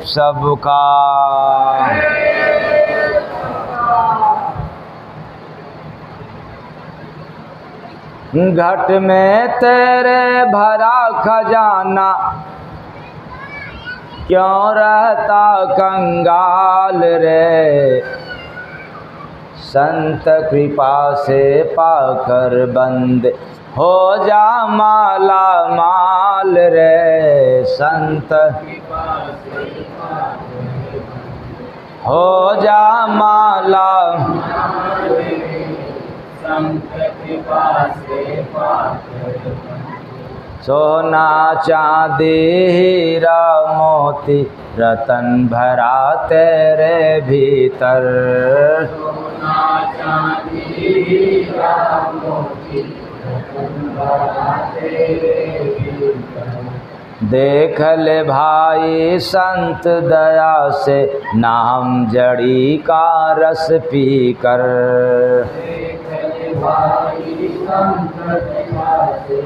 सबका। घट में तेरे भरा खजाना, क्यों रहता कंगाल रे। संत कृपा से पाकर बंद हो जा माला माल रे। संत हो जा माला, सोना चांदी हीरा मोती रतन भरा तेरे भीतर। सोना चांदी हीरा मोती रतन भरा तेरे भीतर। देख ले भाई संत दया से नाम जड़ी का रस पी कर। देख ले भाई संत दया से,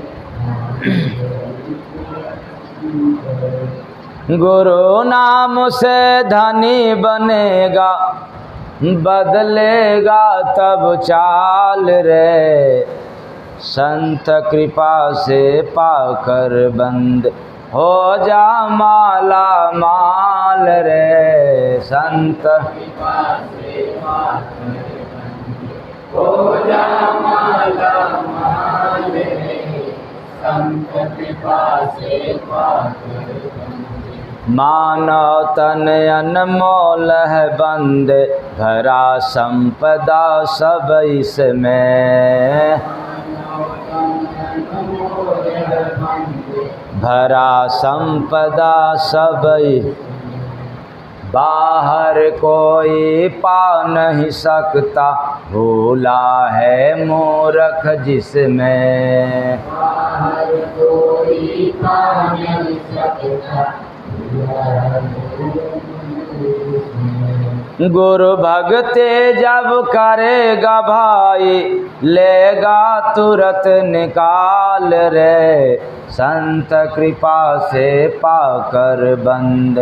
गुरु नाम से धनी बनेगा, बदलेगा तब चाल रे। संत कृपा से पाकर बंद हो जा माला माल रे। संत कृपा से पाकर बंद हो जा माला माल रे। संत कृपा से पाकर बंद। मानव तन अनमोल है बंद, भरा संपदा सब इसमें। भरा संपदा सब, बाहर कोई पा नहीं सकता, भूला है मूर्ख जिसमें। बाहर कोई पा नहीं सकता, गुरु भक्ति जब करेगा भाई, लेगा तुरंत निकाल रे। संत कृपा से पाकर बंद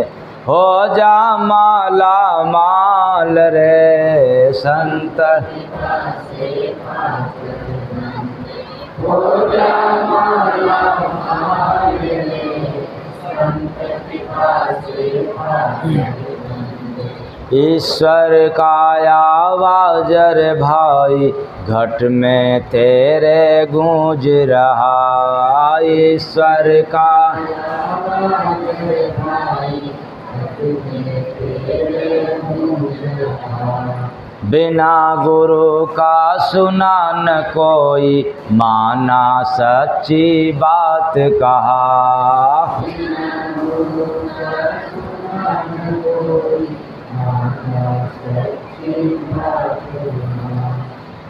हो जा माला माल रे। संत कृपा से पाकर बंद हो जा माला माल रे। संत कृपा से पाकर। ईश्वर का आवाज रे भाई, घट में तेरे गूंज रहा। ईश्वर का आवाज रे भाई, घट में तेरे गूंज रहा। बिना गुरु का सुना न कोई, माना सच्ची बात कहा। बिना गुरु का सुना न कोई,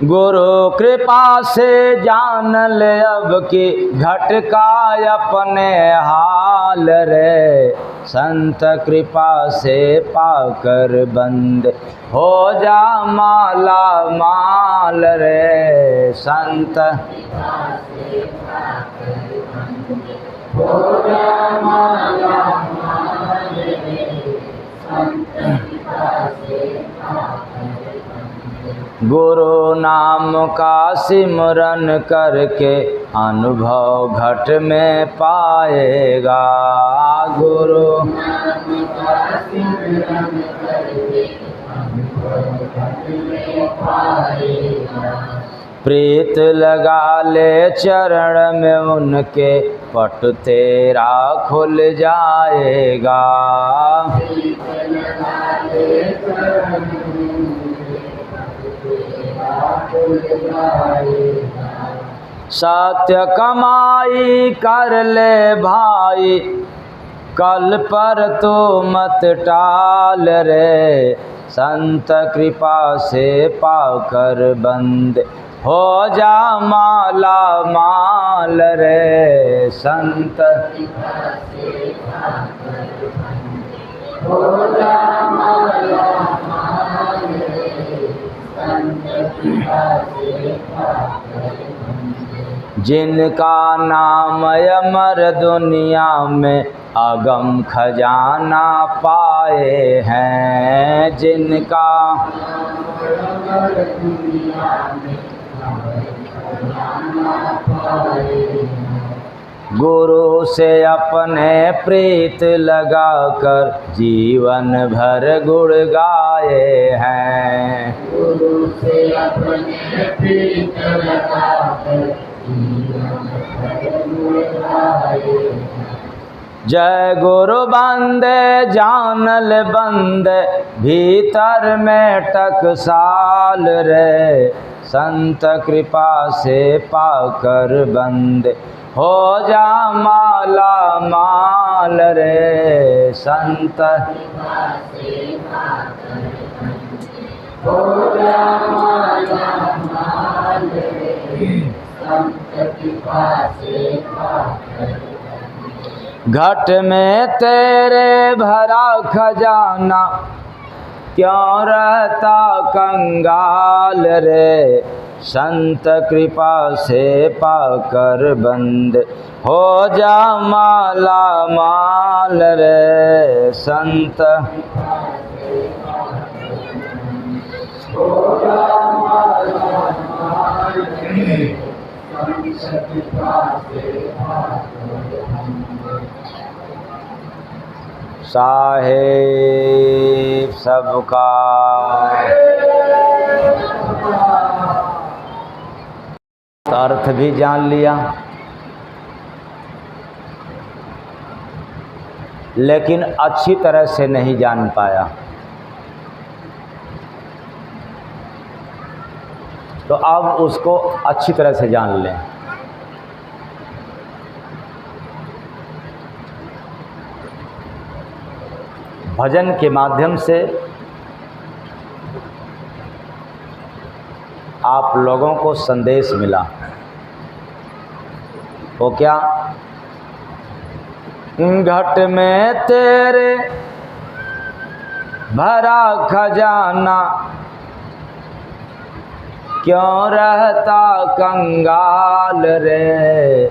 गुरु कृपा से जान ले अब कि घट का अपने हाल रे। संत कृपा से पाकर बंद हो जा माला माल रे। संत कृपा से पाकर बंद हो जा माला माल रे। गुरु नाम का सिमरन करके अनुभव घट में पाएगा। गुरु नाम का सिमरन करके अनुभव घट में पाएगा। प्रीत लगा ले चरण में उनके, पट तेरा खुल जाएगा। प्रीत लगा ले चरण में उनके, पट तेरा खुल जाएगा। सत्य कमाई कर ले भाई, कल पर तो मत टाल रे। संत कृपा से पाकर बंद हो जा माला माल रे। संत कृपा से पाकर बंद हो जा माला माल रे। संत कृपा से पाकर बंद जिनका नाम अमर दुनिया में अगम खजाना पाए हैं, जिनका गुरु से अपने प्रीत लगाकर जीवन भर गुण गाए हैं। गुरु से अपने प्रीत लगाकर जीवन भर गुण गाए। जय गुरु बंदे जानल बंदे भीतर में टकसाल रे, संत कृपा से पाकर बंदे हो जा माला माल रे, संत कृपा से पाकर हो जा माला माल रे, संत कृपा से पाकर। घट में तेरे भरा खजाना क्यों रहता कंगाल रे, संत कृपा से पाकर बंद हो जा माला माल रे, संत हो जा माला माल रे, संत कृपा से पाकर। साहेब सबका अर्थ भी जान लिया, लेकिन अच्छी तरह से नहीं जान पाया। तो अब उसको अच्छी तरह से जान लें। भजन के माध्यम से आप लोगों को संदेश मिला। वो क्या? घट में तेरे भरा खजाना क्यों रहता कंगाल रे।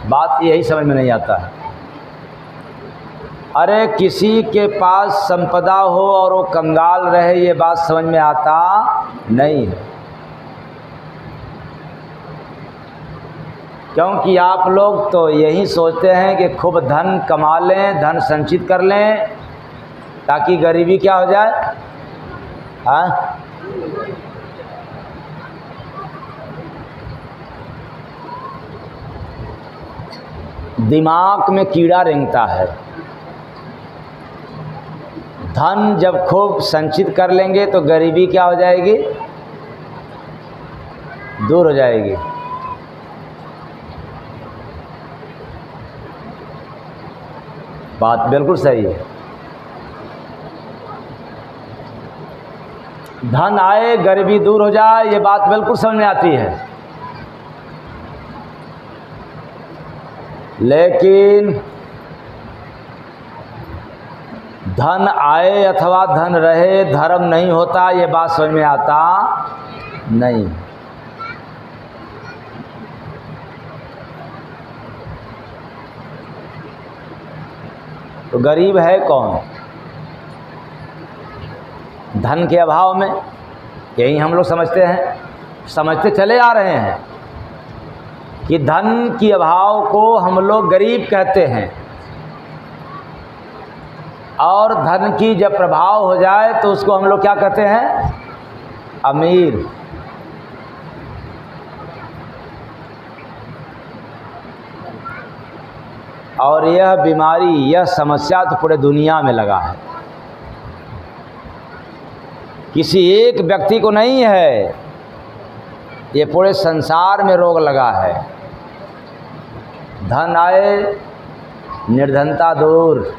बात यही समझ में नहीं आता है। अरे किसी के पास संपदा हो और वो कंगाल रहे, ये बात समझ में आता नहीं है। क्योंकि आप लोग तो यही सोचते हैं कि खूब धन कमा लें, धन संचित कर लें, ताकि गरीबी क्या हो जाए। हाँ, दिमाग में कीड़ा रेंगता है। धन जब खूब संचित कर लेंगे तो गरीबी क्या हो जाएगी, दूर हो जाएगी। बात बिल्कुल सही है। धन आए गरीबी दूर हो जाए, ये बात बिल्कुल समझ में आती है। लेकिन धन आए अथवा धन रहे, धर्म नहीं होता, ये बात समझ में आता नहीं। तो गरीब है कौन? धन के अभाव में। यही हम लोग समझते हैं, समझते चले आ रहे हैं कि धन की अभाव को हम लोग गरीब कहते हैं, और धन की जब प्रभाव हो जाए तो उसको हम लोग क्या कहते हैं, अमीर। और यह बीमारी, यह समस्या तो पूरे दुनिया में लगा है। किसी एक व्यक्ति को नहीं है, ये पूरे संसार में रोग लगा है। धन आए निर्धनता दूर।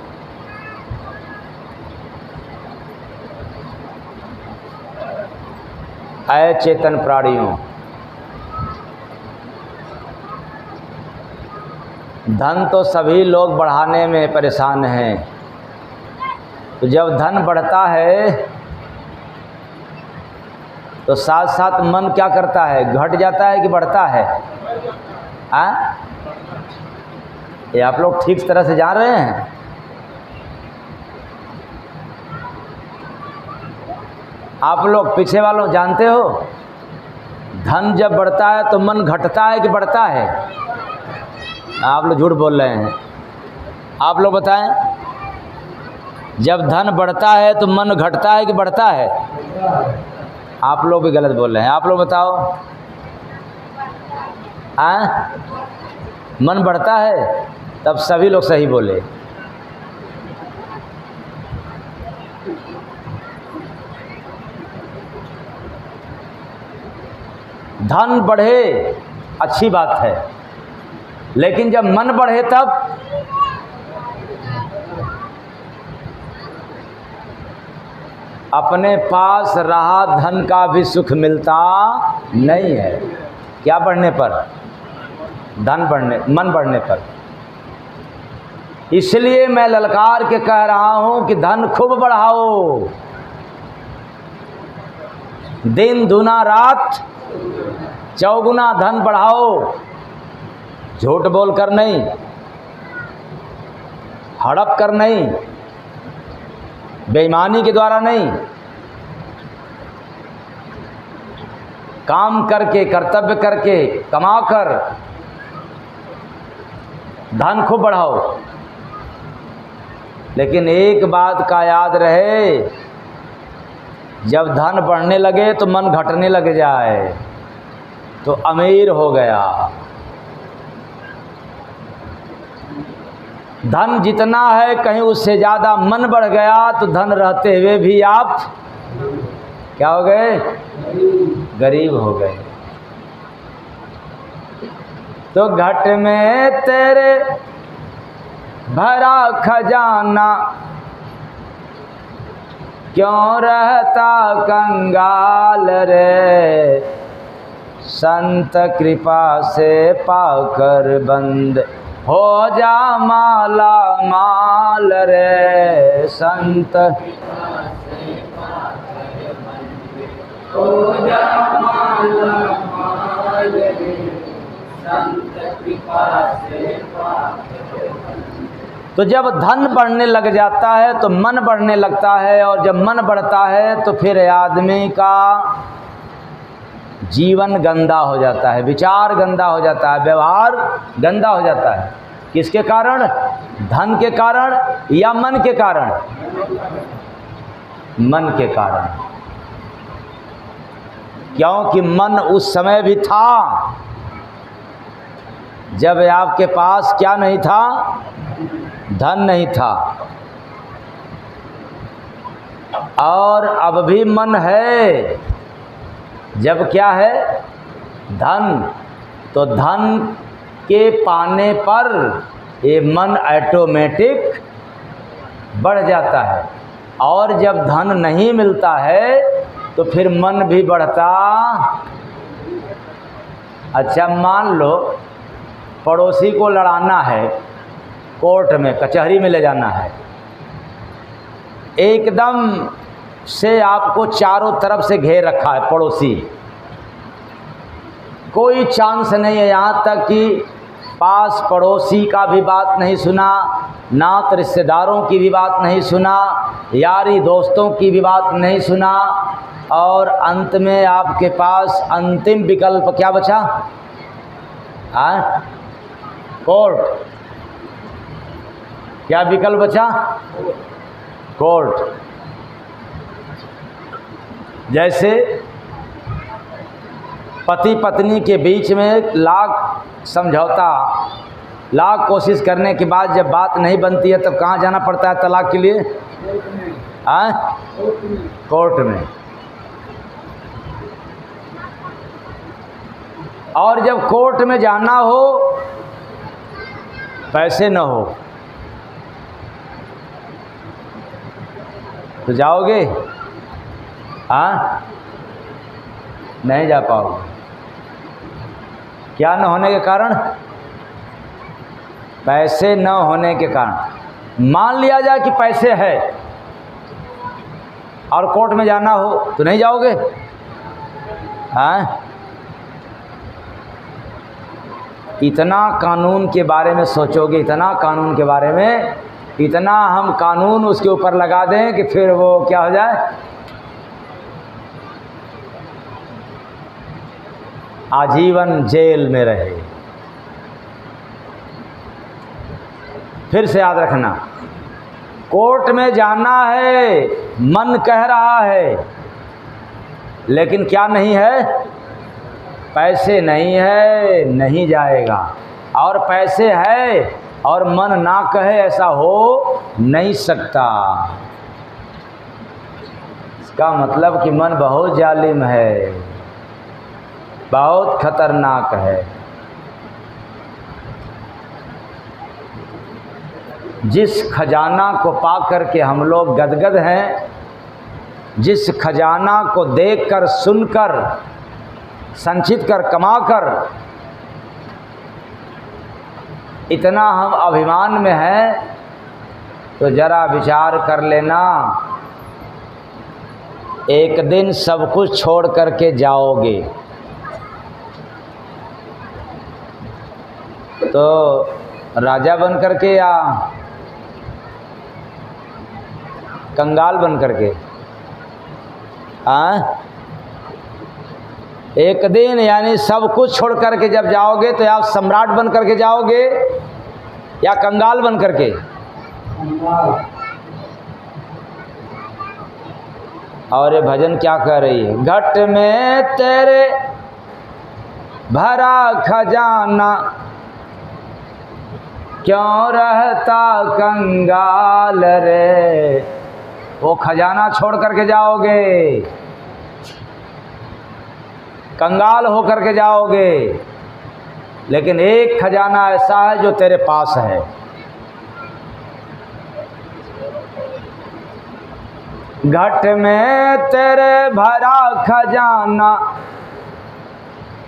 ऐ चेतन प्राणियों, धन तो सभी लोग बढ़ाने में परेशान हैं। तो जब धन बढ़ता है तो साथ साथ मन क्या करता है, घट जाता है कि बढ़ता है? ये आप लोग ठीक तरह से जान रहे हैं? आप लोग पीछे वालों जानते हो, धन जब बढ़ता है तो मन घटता है कि बढ़ता है? आप लोग झूठ बोल रहे हैं। आप लोग बताएं, जब धन बढ़ता है तो मन घटता है कि बढ़ता है? आप लोग भी गलत बोल रहे हैं। आप लोग बताओ। मन बढ़ता है, तब सभी लोग सही बोले। धन बढ़े अच्छी बात है, लेकिन जब मन बढ़े तब अपने पास रहा धन का भी सुख मिलता नहीं है। क्या बढ़ने पर? मन बढ़ने पर। इसलिए मैं ललकार के कह रहा हूं कि धन खूब बढ़ाओ, दिन दूना रात चौगुना धन बढ़ाओ। झूठ बोल कर नहीं, हड़प कर नहीं, बेईमानी के द्वारा नहीं, काम करके, कर्तव्य करके, कमाकर धन खूब बढ़ाओ। लेकिन एक बात का याद रहे, जब धन बढ़ने लगे तो मन घटने लग जाए तो अमीर हो गया। धन जितना है कहीं उससे ज़्यादा मन बढ़ गया तो धन रहते हुए भी आप क्या हो गए? गरीब हो गए। तो घट में तेरे भरा खजाना, क्यों रहता कंगाल रे? संत कृपा से पाकर बंद हो जा माला माल रे। संत हो जा माला माल रे, संत कृपा से पाकर। तो जब धन बढ़ने लग जाता है तो मन बढ़ने लगता है, और जब मन बढ़ता है तो फिर आदमी का जीवन गंदा हो जाता है, विचार गंदा हो जाता है, व्यवहार गंदा हो जाता है। किसके कारण? धन के कारण या मन के कारण? मन के कारण। क्योंकि मन उस समय भी था जब आपके पास क्या नहीं था? धन नहीं था। और अब भी मन है जब क्या है? धन। तो धन के पाने पर ये मन ऑटोमेटिक बढ़ जाता है, और जब धन नहीं मिलता है तो फिर मन भी बढ़ता। अच्छा, मान लो पड़ोसी को लड़ाना है, कोर्ट में कचहरी में ले जाना है, एकदम से आपको चारों तरफ से घेर रखा है पड़ोसी, कोई चांस नहीं है। यहाँ तक कि पास पड़ोसी का भी बात नहीं सुना, नात रिश्तेदारों की भी बात नहीं सुना, यारी दोस्तों की भी बात नहीं सुना, और अंत में आपके पास अंतिम विकल्प क्या बचा? कोर्ट। क्या विकल्प बचा? कोर्ट। जैसे पति पत्नी के बीच में लाख समझौता, लाख कोशिश करने के बाद जब बात नहीं बनती है तब कहाँ जाना पड़ता है तलाक के लिए? कोर्ट में। और जब कोर्ट में जाना हो, पैसे न हो तो जाओगे? नहीं जा पाओगे। क्या न होने के कारण? पैसे न होने के कारण। मान लिया जाए कि पैसे है और कोर्ट में जाना हो तो नहीं जाओगे? इतना कानून के बारे में सोचोगे, इतना कानून के बारे में, इतना हम कानून उसके ऊपर लगा दें कि फिर वो क्या हो जाए, आजीवन जेल में रहे। फिर से याद रखना, कोर्ट में जाना है, मन कह रहा है, लेकिन क्या नहीं है, पैसे नहीं है, नहीं जाएगा। और पैसे है और मन ना कहे, ऐसा हो नहीं सकता। इसका मतलब कि मन बहुत जालिम है, बहुत खतरनाक है। जिस खजाना को पा कर के हम लोग गदगद हैं, जिस खजाना को देखकर, सुनकर, संचित कर, कमाकर इतना हम अभिमान में हैं, तो जरा विचार कर लेना, एक दिन सब कुछ छोड़ करके जाओगे तो राजा बन करके या कंगाल बन करके? एक दिन यानी सब कुछ छोड़ करके जब जाओगे तो आप सम्राट बन करके जाओगे या कंगाल बन करके? और ये भजन क्या कह रही है? घट में तेरे भरा खजाना, क्यों रहता कंगाल रे। वो खजाना छोड़ करके जाओगे, कंगाल हो करके जाओगे, लेकिन एक खजाना ऐसा है जो तेरे पास है। घट में तेरे भरा खजाना,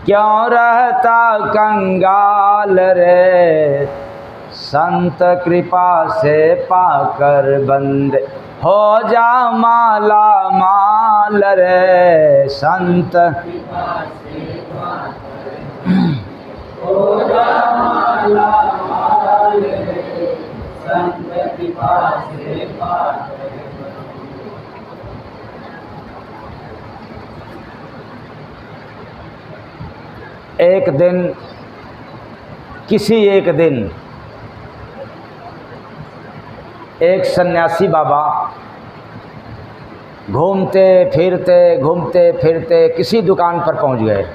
क्यों रहता कंगाल रे। संत कृपा से पाकर बंदे, हो जा माला माल रे। संत कृपा से हो जा माला माल रे। संत कृपा से पाकर। एक दिन, किसी एक दिन एक सन्यासी बाबा घूमते फिरते किसी दुकान पर पहुंच गए।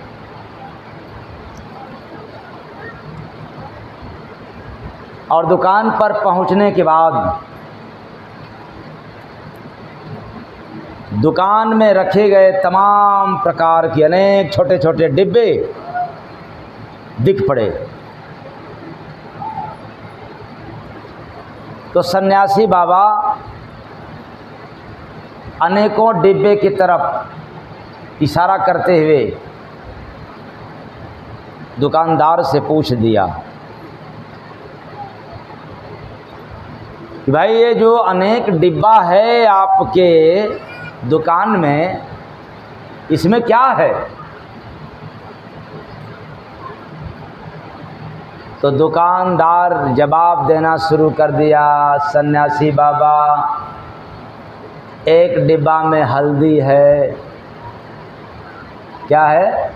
और दुकान पर पहुंचने के बाद दुकान में रखे गए तमाम प्रकार के अनेक छोटे छोटे डिब्बे दिख पड़े। तो सन्यासी बाबा अनेकों डिब्बे की तरफ इशारा करते हुए दुकानदार से पूछ दिया कि भाई ये जो अनेक डिब्बा है आपके दुकान में, इसमें क्या है? तो दुकानदार जवाब देना शुरू कर दिया, सन्यासी बाबा एक डिब्बा में हल्दी है। क्या है?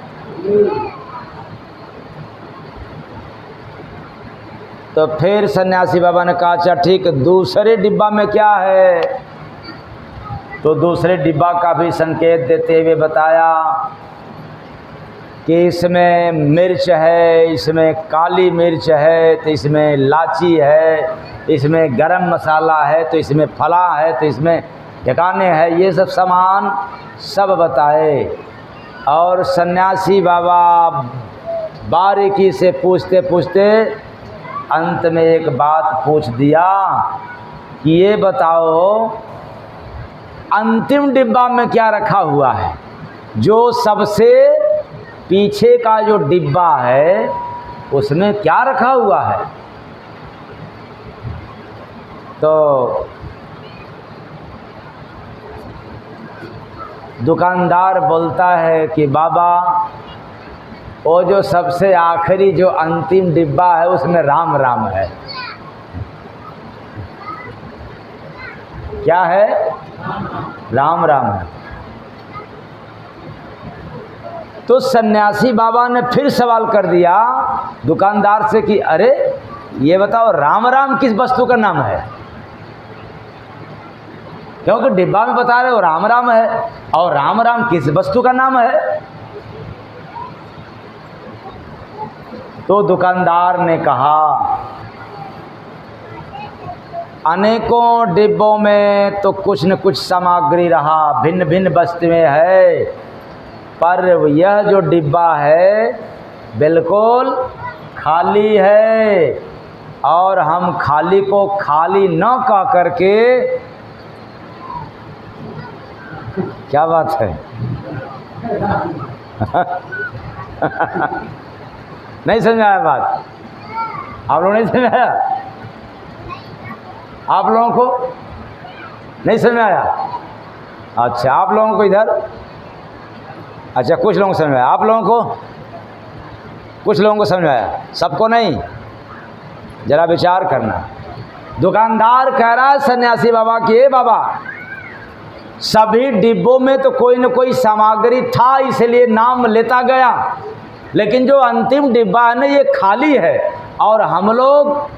तो फिर सन्यासी बाबा ने कहा अच्छा ठीक, दूसरे डिब्बा में क्या है? तो दूसरे डिब्बा का भी संकेत देते हुए बताया कि इसमें मिर्च है, इसमें काली मिर्च है, तो इसमें लाची है, इसमें गरम मसाला है, तो इसमें फला है, तो इसमें ठिकाने है। ये सब सामान सब बताए। और सन्यासी बाबा बारीकी से पूछते पूछते अंत में एक बात पूछ दिया कि ये बताओ अंतिम डिब्बा में क्या रखा हुआ है? जो सबसे पीछे का जो डिब्बा है उसमें क्या रखा हुआ है? तो दुकानदार बोलता है कि बाबा वो जो सबसे आखिरी जो अंतिम डिब्बा है उसमें राम राम है। क्या है? राम राम है। तो सन्यासी बाबा ने फिर सवाल कर दिया दुकानदार से कि अरे ये बताओ राम राम किस वस्तु का नाम है? क्योंकि डिब्बा में बता रहे हो राम राम है, और राम राम किस वस्तु का नाम है? तो दुकानदार ने कहा अनेकों डिब्बों में तो कुछ न कुछ सामग्री रहा, भिन्न भिन्न वस्तुएं है, पर यह जो डिब्बा है बिल्कुल खाली है, और हम खाली को खाली न कह करके, क्या बात है? नहीं समझ आया बात? आप लोग नहीं समझ आया? आप लोगों को नहीं समझ आया? अच्छा, आप लोगों को इधर, अच्छा कुछ लोगों को समझ आया, आप लोगों को, कुछ लोगों को समझ आया, सबको नहीं। जरा विचार करना। दुकानदार कह रहा है सन्यासी बाबा कि ए बाबा, सभी डिब्बों में तो कोई न कोई सामग्री था, इसलिए नाम लेता गया, लेकिन जो अंतिम डिब्बा है ना ये खाली है, और हम लोग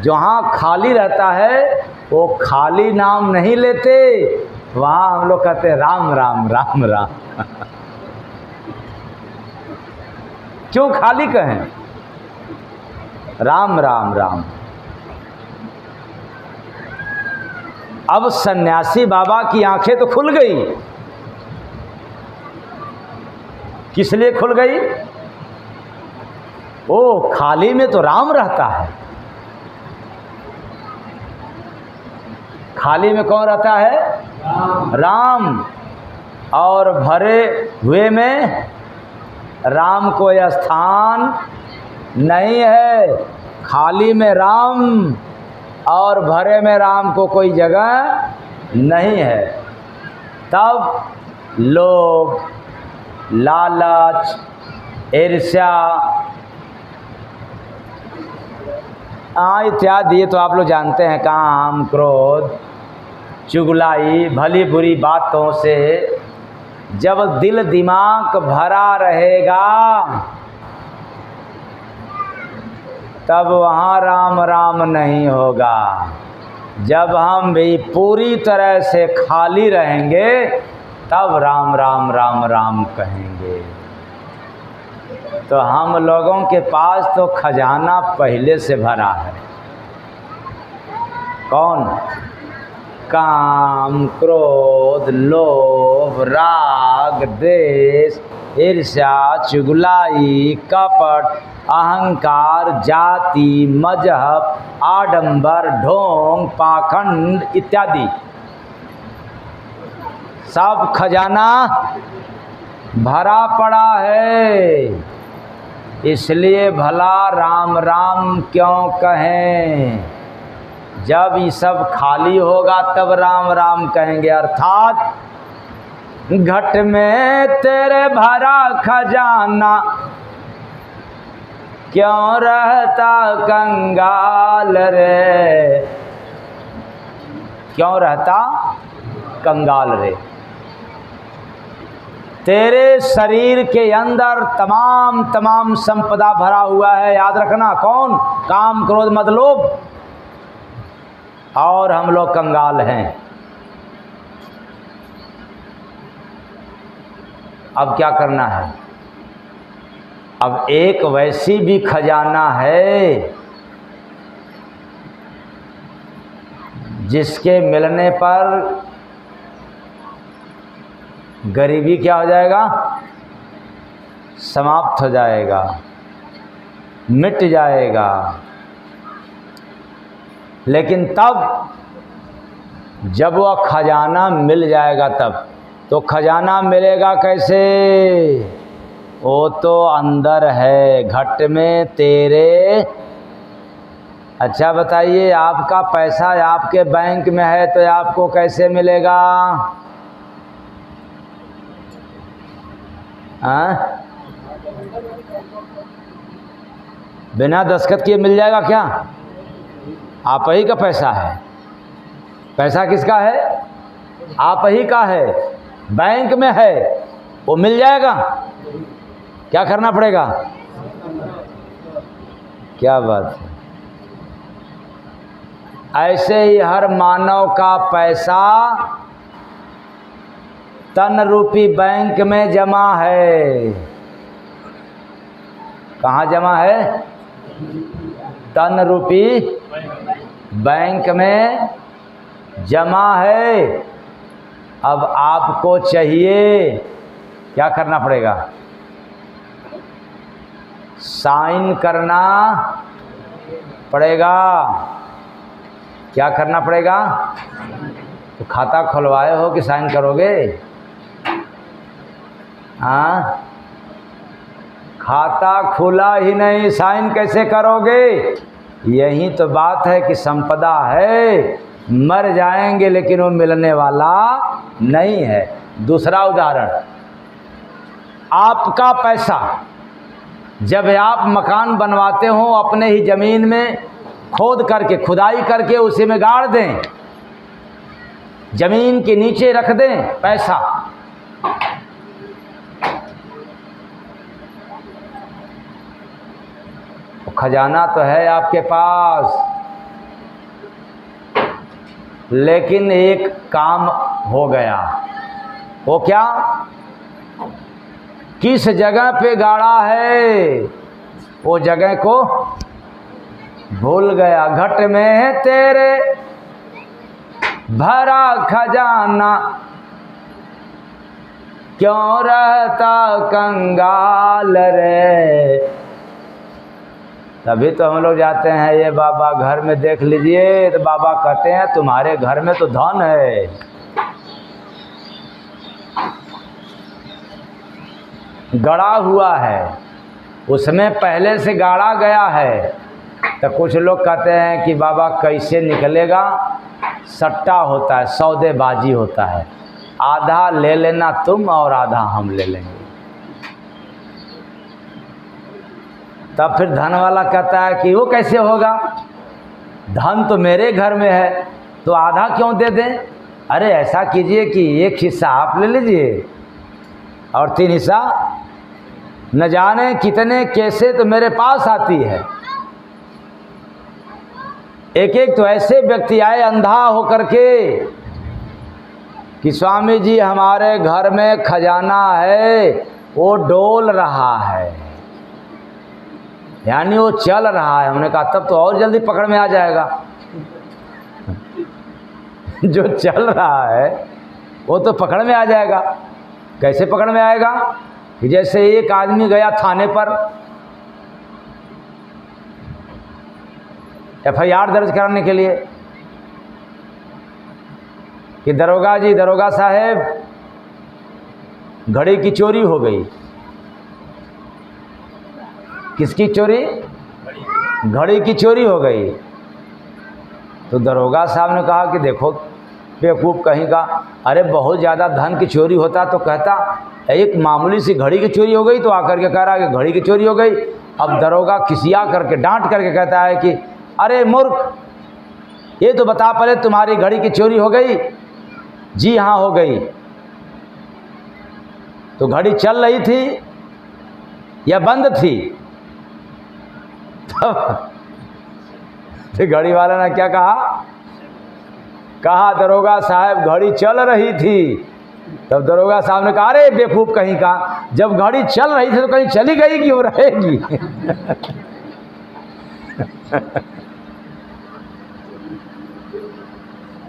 जहाँ खाली रहता है वो खाली नाम नहीं लेते, वहाँ हम लोग कहते हैं राम राम राम राम। क्यों खाली कहें? राम राम राम। अब सन्यासी बाबा की आंखें तो खुल गई। किस लिए खुल गई? ओ, खाली में तो राम रहता है। खाली में कौन रहता है? राम। और भरे हुए में राम को स्थान नहीं है। खाली में राम और भरे में राम को कोई जगह नहीं है। तब लोग लालच, ईर्ष्या इत्यादि, ये तो आप लोग जानते हैं, काम, क्रोध, चुगलाई, भली बुरी बातों से जब दिल दिमाग भरा रहेगा तब वहाँ राम राम नहीं होगा। जब हम भी पूरी तरह से खाली रहेंगे तब राम राम राम राम कहेंगे। तो हम लोगों के पास तो खजाना पहले से भरा है। कौन? काम, क्रोध, लोभ, राग, द्वेष, ईर्ष्या, चुगलाई, कपट, अहंकार, जाति, मजहब, आडंबर, ढोंग, पाखंड इत्यादि सब खजाना भरा पड़ा है। इसलिए भला राम राम क्यों कहें? जब ये सब खाली होगा तब राम राम कहेंगे। अर्थात घट में तेरे भरा खजाना, क्यों रहता कंगाल रे, क्यों रहता कंगाल रे। तेरे शरीर के अंदर तमाम संपदा भरा हुआ है, याद रखना। कौन? काम, क्रोध, मद, लोभ, और हम लोग कंगाल हैं। अब क्या करना है? अब एक वैसी भी खजाना है जिसके मिलने पर गरीबी क्या हो जाएगा? समाप्त हो जाएगा, मिट जाएगा। लेकिन तब जब वह खजाना मिल जाएगा तब, तो खजाना मिलेगा कैसे? वो तो अंदर है, घट में तेरे। अच्छा बताइए, आपका पैसा आपके बैंक में है तो आपको कैसे मिलेगा? बिना दस्तखत किए मिल जाएगा क्या? आप ही का पैसा है। पैसा किसका है? आप ही का है, बैंक में है, वो मिल जाएगा। क्या करना पड़ेगा? क्या बात है। ऐसे ही हर मानव का पैसा तन रूपी बैंक में जमा है। कहाँ जमा है? तन रूपी बैंक में जमा है। अब आपको चाहिए, क्या करना पड़ेगा? साइन करना पड़ेगा। क्या करना पड़ेगा? तो खाता खुलवाए हो कि साइन करोगे? हाँ, खाता खुला ही नहीं, साइन कैसे करोगे? यही तो बात है कि संपदा है, मर जाएंगे लेकिन वो मिलने वाला नहीं है। दूसरा उदाहरण, आपका पैसा जब आप मकान बनवाते हो अपने ही ज़मीन में खोद करके, खुदाई करके उसी में गाड़ दें, ज़मीन के नीचे रख दें पैसा, खजाना तो है आपके पास, लेकिन एक काम हो गया। वो क्या? किस जगह पे गाड़ा है वो जगह को भूल गया। घट में है तेरे भरा खजाना, क्यों रहता कंगाल रे। तभी तो हम लोग जाते हैं, ये बाबा घर में देख लीजिए, तो बाबा कहते हैं तुम्हारे घर में तो धन है। गड़ा हुआ है, उसमें पहले से गाड़ा गया है। तो कुछ लोग कहते हैं कि बाबा कैसे निकलेगा? सट्टा होता है, सौदेबाजी होता है, आधा ले लेना तुम और आधा हम ले लेंगे। तब फिर धन वाला कहता है कि वो कैसे होगा? धन तो मेरे घर में है, तो आधा क्यों दे दें? अरे ऐसा कीजिए कि एक हिस्सा आप ले लीजिए और 3 हिस्सा न जाने कितने कैसे तो मेरे पास आती है। एक एक तो ऐसे व्यक्ति आए अंधा होकर के कि स्वामी जी हमारे घर में खजाना है, वो डोल रहा है, यानी वो चल रहा है। हमने कहा तब तो और जल्दी पकड़ में आ जाएगा। जो चल रहा है वो तो पकड़ में आ जाएगा। कैसे पकड़ में आएगा? कि जैसे एक आदमी गया थाने पर FIR दर्ज कराने के लिए कि दरोगा जी, दरोगा साहब, घड़ी की चोरी हो गई। किसकी चोरी? घड़ी की चोरी हो गई। तो दरोगा साहब ने कहा कि देखो बेवकूफ़ कहीं का, अरे बहुत ज़्यादा धन की चोरी होता तो कहता, एक मामूली सी घड़ी की चोरी हो गई तो आकर के कह रहा है कि घड़ी की चोरी हो गई। अब दरोगा खिसिया करके डांट करके कहता है कि अरे मूर्ख, ये तो बता पहले तुम्हारी घड़ी की चोरी हो गई? जी हाँ हो गई। तो घड़ी चल रही थी या बंद थी? तो घड़ी वाला ने क्या कहा? कहा दरोगा साहब घड़ी चल रही थी। तब दरोगा साहब ने कहा अरे बेवकूफ़ कहीं का, जब घड़ी चल रही थी तो कहीं चली गई कि वो रहेगी?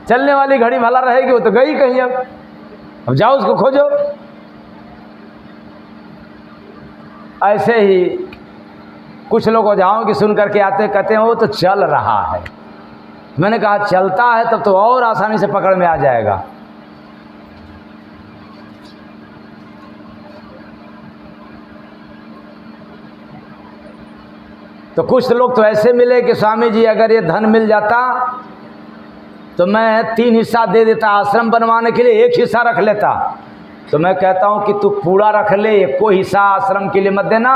चलने वाली घड़ी भला रहेगी? वो तो गई कहीं। अब जाओ उसको खोजो। ऐसे ही कुछ लोग ओझाओं की सुन करके आते, कहते हैं वो तो चल रहा है। मैंने कहा चलता है तब तो और आसानी से पकड़ में आ जाएगा। तो कुछ लोग तो ऐसे मिले कि स्वामी जी अगर ये धन मिल जाता तो मैं 3 हिस्सा दे देता, आश्रम बनवाने के लिए 1 हिस्सा रख लेता, तो मैं कहता हूँ कि तू पूरा रख ले, कोई हिस्सा आश्रम के लिए मत देना,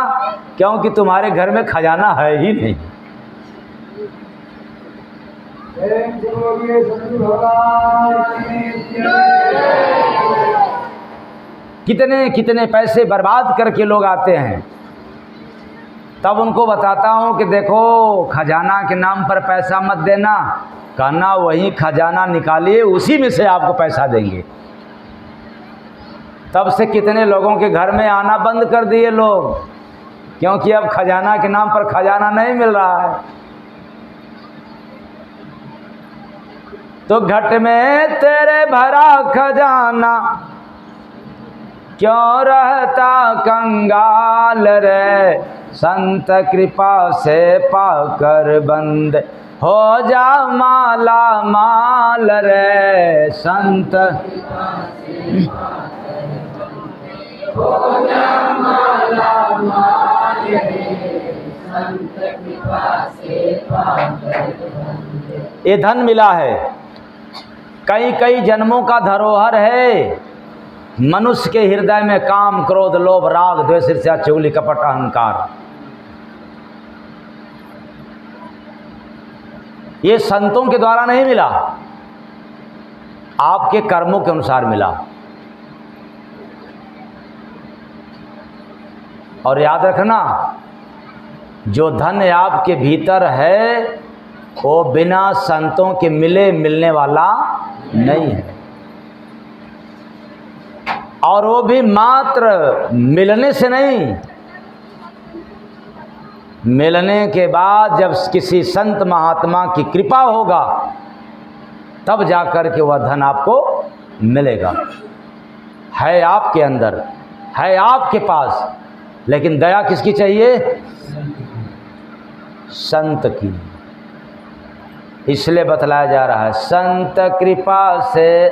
क्योंकि तुम्हारे घर में खजाना है ही नहीं। कितने कितने पैसे बर्बाद करके लोग आते हैं, तब उनको बताता हूँ कि देखो खजाना के नाम पर पैसा मत देना, कहना वही खजाना निकालिए, उसी में से आपको पैसा देंगे। तब से कितने लोगों के घर में आना बंद कर दिए लोग, क्योंकि अब खजाना के नाम पर खजाना नहीं मिल रहा है। तो घट में तेरे भरा खजाना, क्यों रहता कंगाल रे, संत कृपा से पाकर बंद हो जा माला माल रे, संत हो जा माला माल रे, संत कृपा से पाकर बंद। ये धन मिला है, कई कई जन्मों का धरोहर है। मनुष्य के हृदय में काम, क्रोध, लोभ, राग, द्वेष, ईर्ष्या, चुगली, कपट, अहंकार, ये संतों के द्वारा नहीं मिला, आपके कर्मों के अनुसार मिला। और याद रखना, जो धन आपके भीतर है वो बिना संतों के मिलने वाला नहीं है, और वो भी मात्र मिलने से नहीं, मिलने के बाद जब किसी संत महात्मा की कृपा होगा तब जाकर के वह धन आपको मिलेगा। है आपके अंदर, है आपके पास, लेकिन दया किसकी चाहिए? संत की। इसलिए बतलाया जा रहा है, संत कृपा से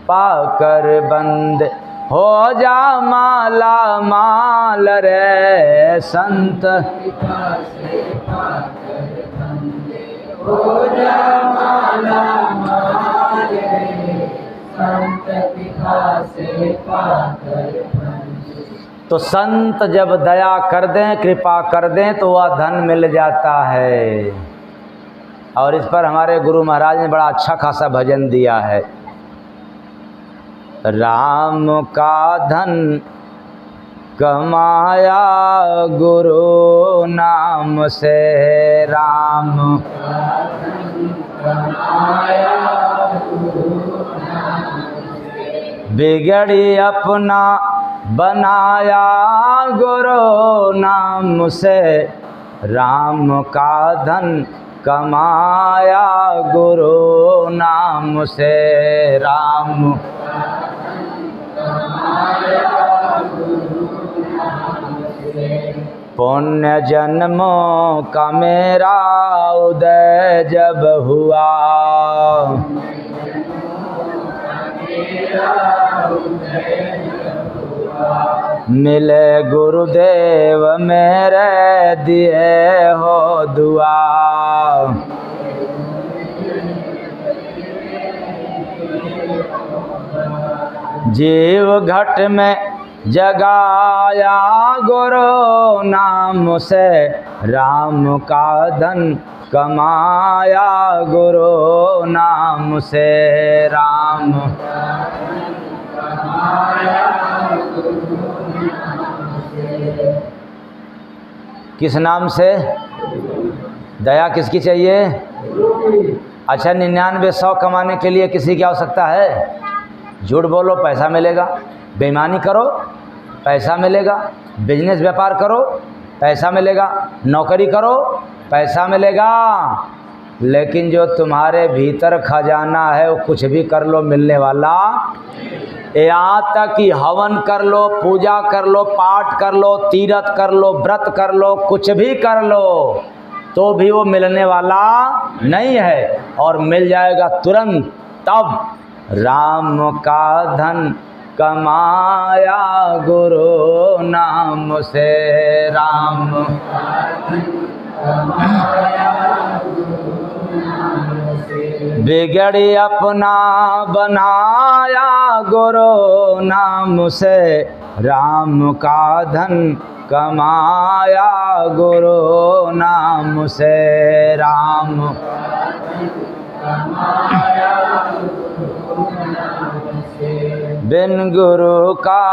पाकर बंद हो जा माला माल रे, संत कृपा से पाकर बंद हो जा माला माल रे, संत कृपा से पाकर बंद। तो संत जब दया कर दें, कृपा कर दें, तो वह धन मिल जाता है। और इस पर हमारे गुरु महाराज ने बड़ा अच्छा खासा भजन दिया है, राम का धन कमाया गुरु नाम से, राम का धन कमाया गुरु नाम से, बिगड़ी अपना बनाया गुरु नाम से, राम का धन कमाया गुरु नाम से, राम पुण्य जन्मों का मेरा उदय जब हुआ, मिले गुरुदेव मेरे दिए हो दुआ, जीव घट में जगाया गुरु नाम से, राम का धन कमाया गुरु नाम से, राम किस नाम से? दया किसकी चाहिए? अच्छा, 99 कमाने के लिए किसी की आवश्यकता है? झूठ बोलो पैसा मिलेगा, बेईमानी करो पैसा मिलेगा, बिजनेस व्यापार करो पैसा मिलेगा, नौकरी करो पैसा मिलेगा, लेकिन जो तुम्हारे भीतर खजाना है वो कुछ भी कर लो मिलने वाला। यहाँ तक कि हवन कर लो, पूजा कर लो, पाठ कर लो, तीर्थ कर लो, व्रत कर लो, कुछ भी कर लो, तो भी वो मिलने वाला नहीं है, और मिल जाएगा तुरंत तब। राम का धन कमाया गुरु नाम से, राम कमाया गुरु बिगड़ी अपना बनाया गुरु नाम से, राम का धन कमाया गुरु नाम से। राम बिन गुरु का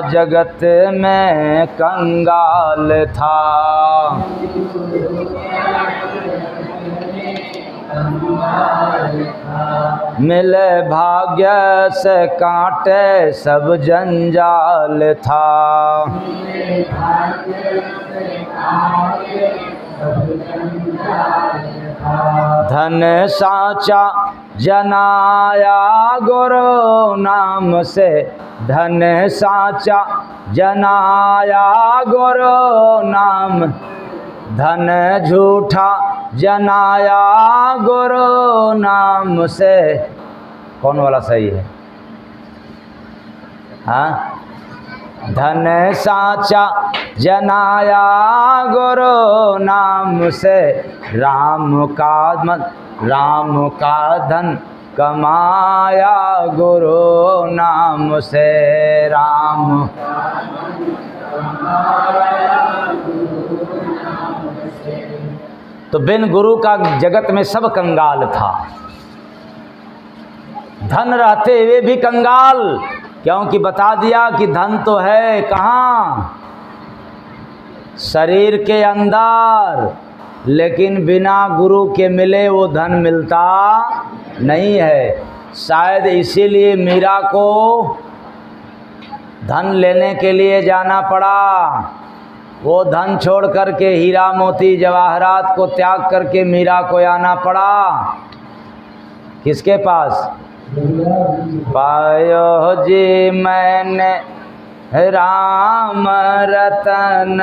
जगत में कंगाल था। मिले भाग्य से कांटे सब जंजाल था। धन साचा जनाया गुरु नाम से, धन साचा जनाया गुरु नाम, धन झूठा जनाया गुरु नाम से। कौन वाला सही है? हाँ, धन साचा जनाया गुरु नाम से, राम का धन कमाया गुरु नाम से। राम तो बिन गुरु का जगत में सब कंगाल था। धन रहते हुए भी कंगाल, क्योंकि बता दिया कि धन तो है कहाँ? शरीर के अंदर, लेकिन बिना गुरु के मिले वो धन मिलता नहीं है। शायद इसीलिए मीरा को धन लेने के लिए जाना पड़ा। वो धन छोड़ करके, हीरा मोती जवाहरात को त्याग करके मीरा को आना पड़ा। किसके पास? पायो जी मैंने राम रतन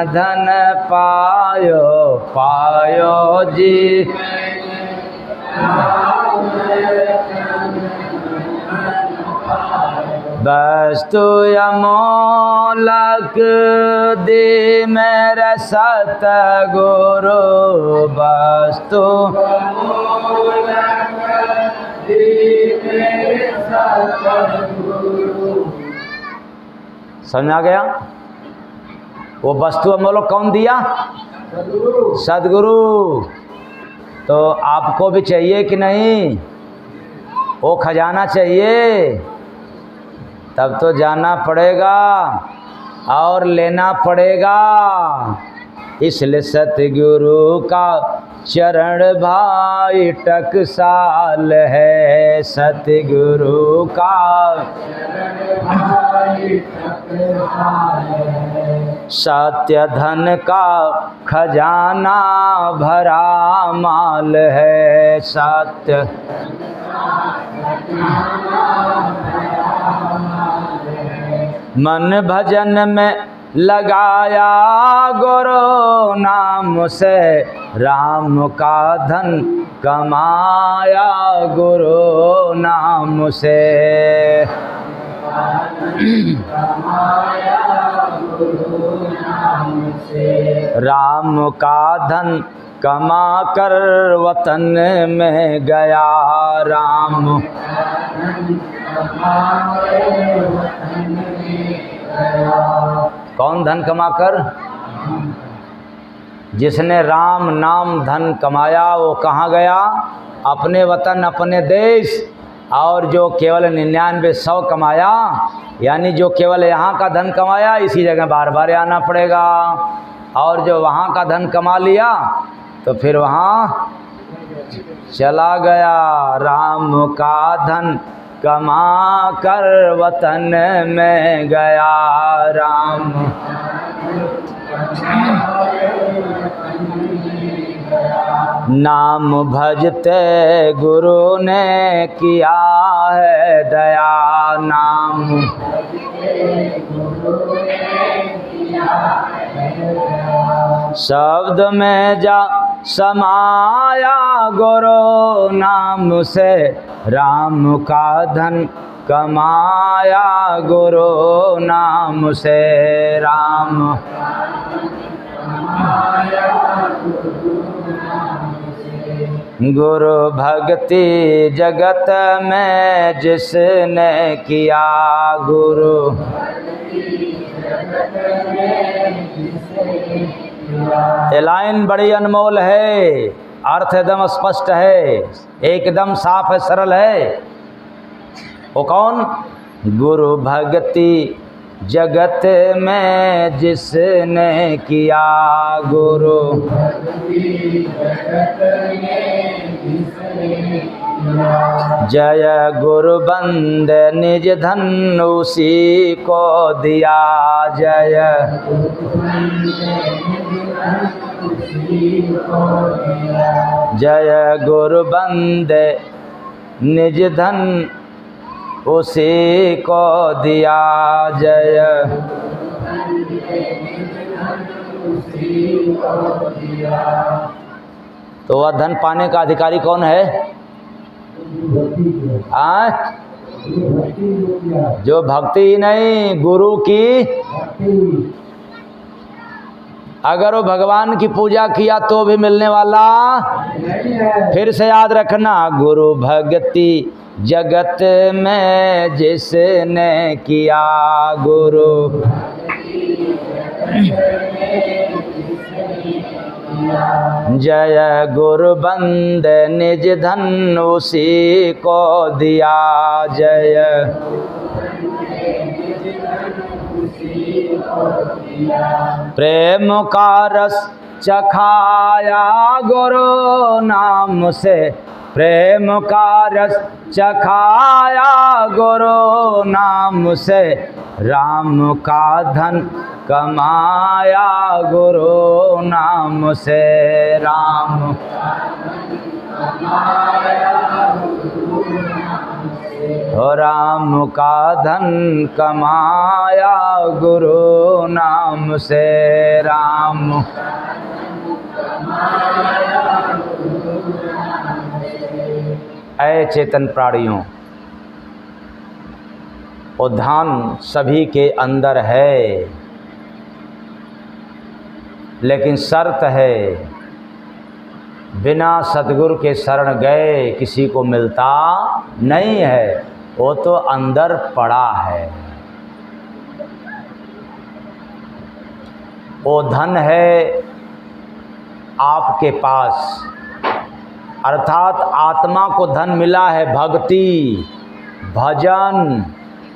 धन पायो, पायो जी वस्तु अमोलक दे मेरे सतगुरु, वस्तु समझ आ गया? वो वस्तु अमोलक कौन दिया? सदगुरु। तो आपको भी चाहिए कि नहीं? वो खजाना चाहिए, तब तो जाना पड़ेगा और लेना पड़ेगा। इसलिए सतगुरु का चरण भाई टकसाल है, सतगुरु का सत्य धन का खजाना भरा माल है, सत्य मन भजन में लगाया गुरु नाम से, राम का धन कमाया गुरु नाम से। राम का धन कमा कर वतन में गया, राम कौन धन कमाकर? जिसने राम नाम धन कमाया वो कहाँ गया? अपने वतन, अपने देश। और जो केवल 99 कमाया, यानी जो केवल यहाँ का धन कमाया, इसी जगह बार बार आना पड़ेगा। और जो वहाँ का धन कमा लिया तो फिर वहाँ चला गया। राम का धन कमा कर वतन में गया, राम नाम भजते गुरु ने किया है दया, नाम शब्द में जा समाया गुरु नाम से, राम का धन कमाया गुरु नाम से, राम गुरु भक्ति जगत में जिसने किया, गुरु ये लाइन बड़ी अनमोल है, अर्थ एकदम स्पष्ट है, एकदम साफ है, सरल है। वो कौन? गुरु भक्ति जगत में जिसने किया, गुरु जय गुरु बंद निज धन उसी को दिया, जय जय गुरु बंद निज धन उसी को दिया, जय तो वह धन पाने का अधिकारी कौन है? जो भक्ति ही नहीं, गुरु की, अगर वो भगवान की पूजा किया तो भी मिलने वाला। फिर से याद रखना, गुरु भक्ति जगत में जिसने किया, गुरु जय गुरु बंद निज धन उसी को दिया, जय प्रेम का रस चखाया गुरु नाम से, प्रेम का रस चखाया गुरु नाम से, राम का धन कमाया गुरु नाम से, राम राम का धन कमाया गुरु नाम से, राम ऐ चेतन प्राणियों, उद्धान सभी के अंदर है, लेकिन शर्त है, बिना सतगुरु के शरण गए किसी को मिलता नहीं है, वो तो अंदर पड़ा है। वो धन है आपके पास, अर्थात आत्मा को धन मिला है भक्ति, भजन,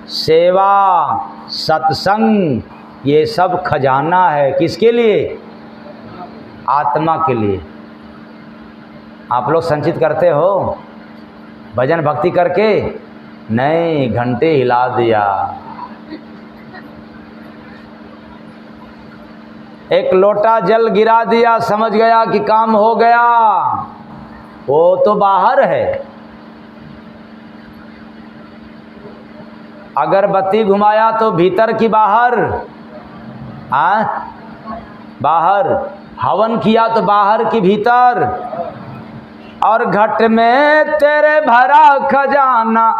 सेवा, सत्संग, ये सब खजाना है। किसके लिए? आत्मा के लिए। आप लोग संचित करते हो भजन भक्ति करके? नहीं, घंटे हिला दिया। एक लोटा जल गिरा दिया, समझ गया कि काम हो गया, वो तो बाहर है। अगरबत्ती घुमाया तो भीतर की बाहर, बाहर। हवन किया तो बाहर की भीतर। और घट में तेरे भरा खजाना,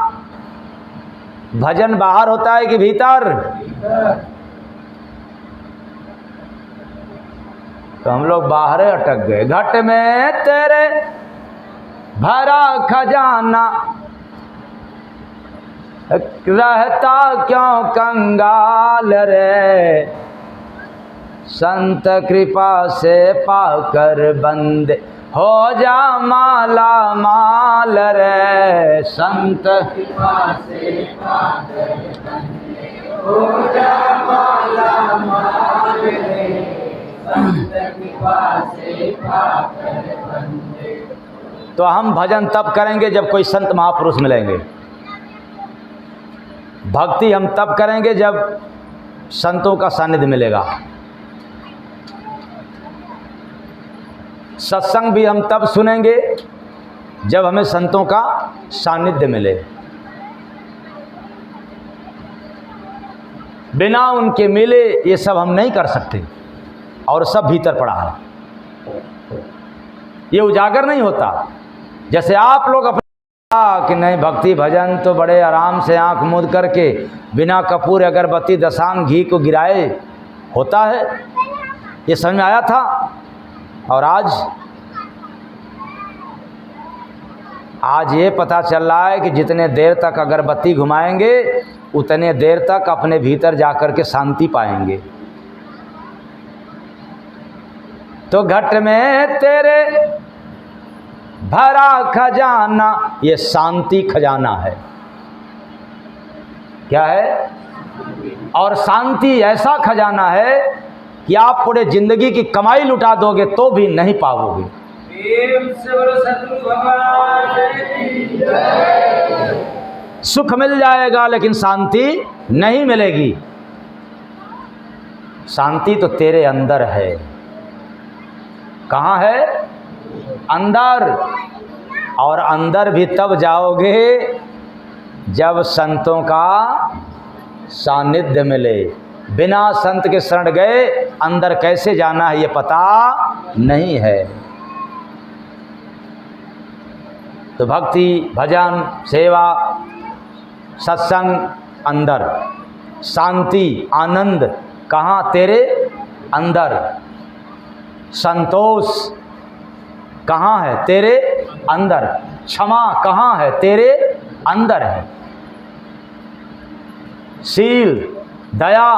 भजन बाहर होता है कि भीतर? तो हम लोग बाहर अटक गए। घट में तेरे भरा खजाना, रहता क्यों कंगाल रे, संत कृपा से पाकर बंदे हो जा माला माल रे, संत कृपा से पाकर बंदे हो जा माला माल रे, संत कृपा से पाकर बंदे। तो हम भजन तब करेंगे जब कोई संत महापुरुष मिलेंगे, भक्ति हम तब करेंगे जब संतों का सानिध्य मिलेगा, सत्संग भी हम तब सुनेंगे जब हमें संतों का सानिध्य मिले। बिना उनके मिले ये सब हम नहीं कर सकते, और सब भीतर पड़ा है, ये उजागर नहीं होता। जैसे आप लोग अपने कि नहीं भक्ति भजन तो बड़े आराम से आंख मूंद करके बिना कपूर अगरबत्ती दशांग घी को गिराए होता है, ये समझ में आया था। और आज आज ये पता चल रहा है कि जितने देर तक अगरबत्ती घुमाएंगे उतने देर तक अपने भीतर जाकर के शांति पाएंगे। तो घट में तेरे भरा खजाना, ये शांति खजाना है। क्या है? और शांति ऐसा खजाना है कि आप पूरे जिंदगी की कमाई लुटा दोगे तो भी नहीं पाओगे। सुख मिल जाएगा लेकिन शांति नहीं मिलेगी। शांति तो तेरे अंदर है। कहाँ है? अंदर। और अंदर भी तब जाओगे जब संतों का सानिध्य मिले। बिना संत के शरण गए अंदर कैसे जाना है ये पता नहीं है। तो भक्ति, भजन, सेवा, सत्संग अंदर, शांति, आनंद कहाँ? तेरे अंदर। संतोष कहाँ है? तेरे अंदर। क्षमा कहाँ है? तेरे अंदर है। शील, दया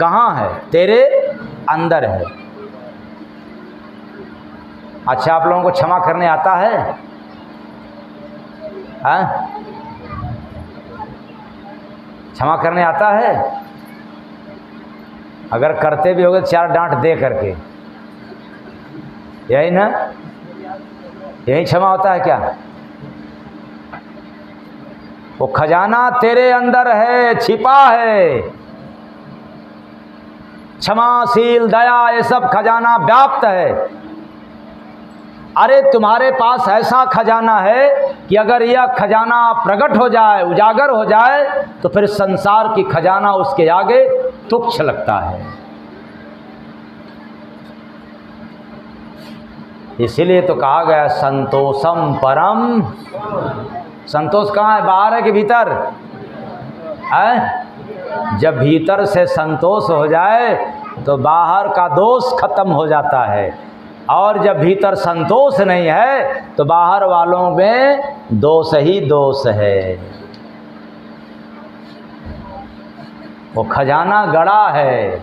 कहाँ है? तेरे अंदर है। अच्छा, आप लोगों को क्षमा करने आता है? हाँ? क्षमा करने आता है? अगर करते भी होगे तो 4 डांट दे करके, यही ना? यही क्षमा होता है क्या? वो खजाना तेरे अंदर है, छिपा है। क्षमाशील, दया, ये सब खजाना व्याप्त है। अरे तुम्हारे पास ऐसा खजाना है कि अगर यह खजाना प्रकट हो जाए, उजागर हो जाए, तो फिर संसार की खजाना उसके आगे तुच्छ लगता है। इसीलिए तो कहा गया संतोषम परम। संतोष कहाँ है? बाहर है कि भीतर है? जब भीतर से संतोष हो जाए तो बाहर का दोष खत्म हो जाता है, और जब भीतर संतोष नहीं है तो बाहर वालों में दोष ही दोष है। वो खजाना गड़ा है,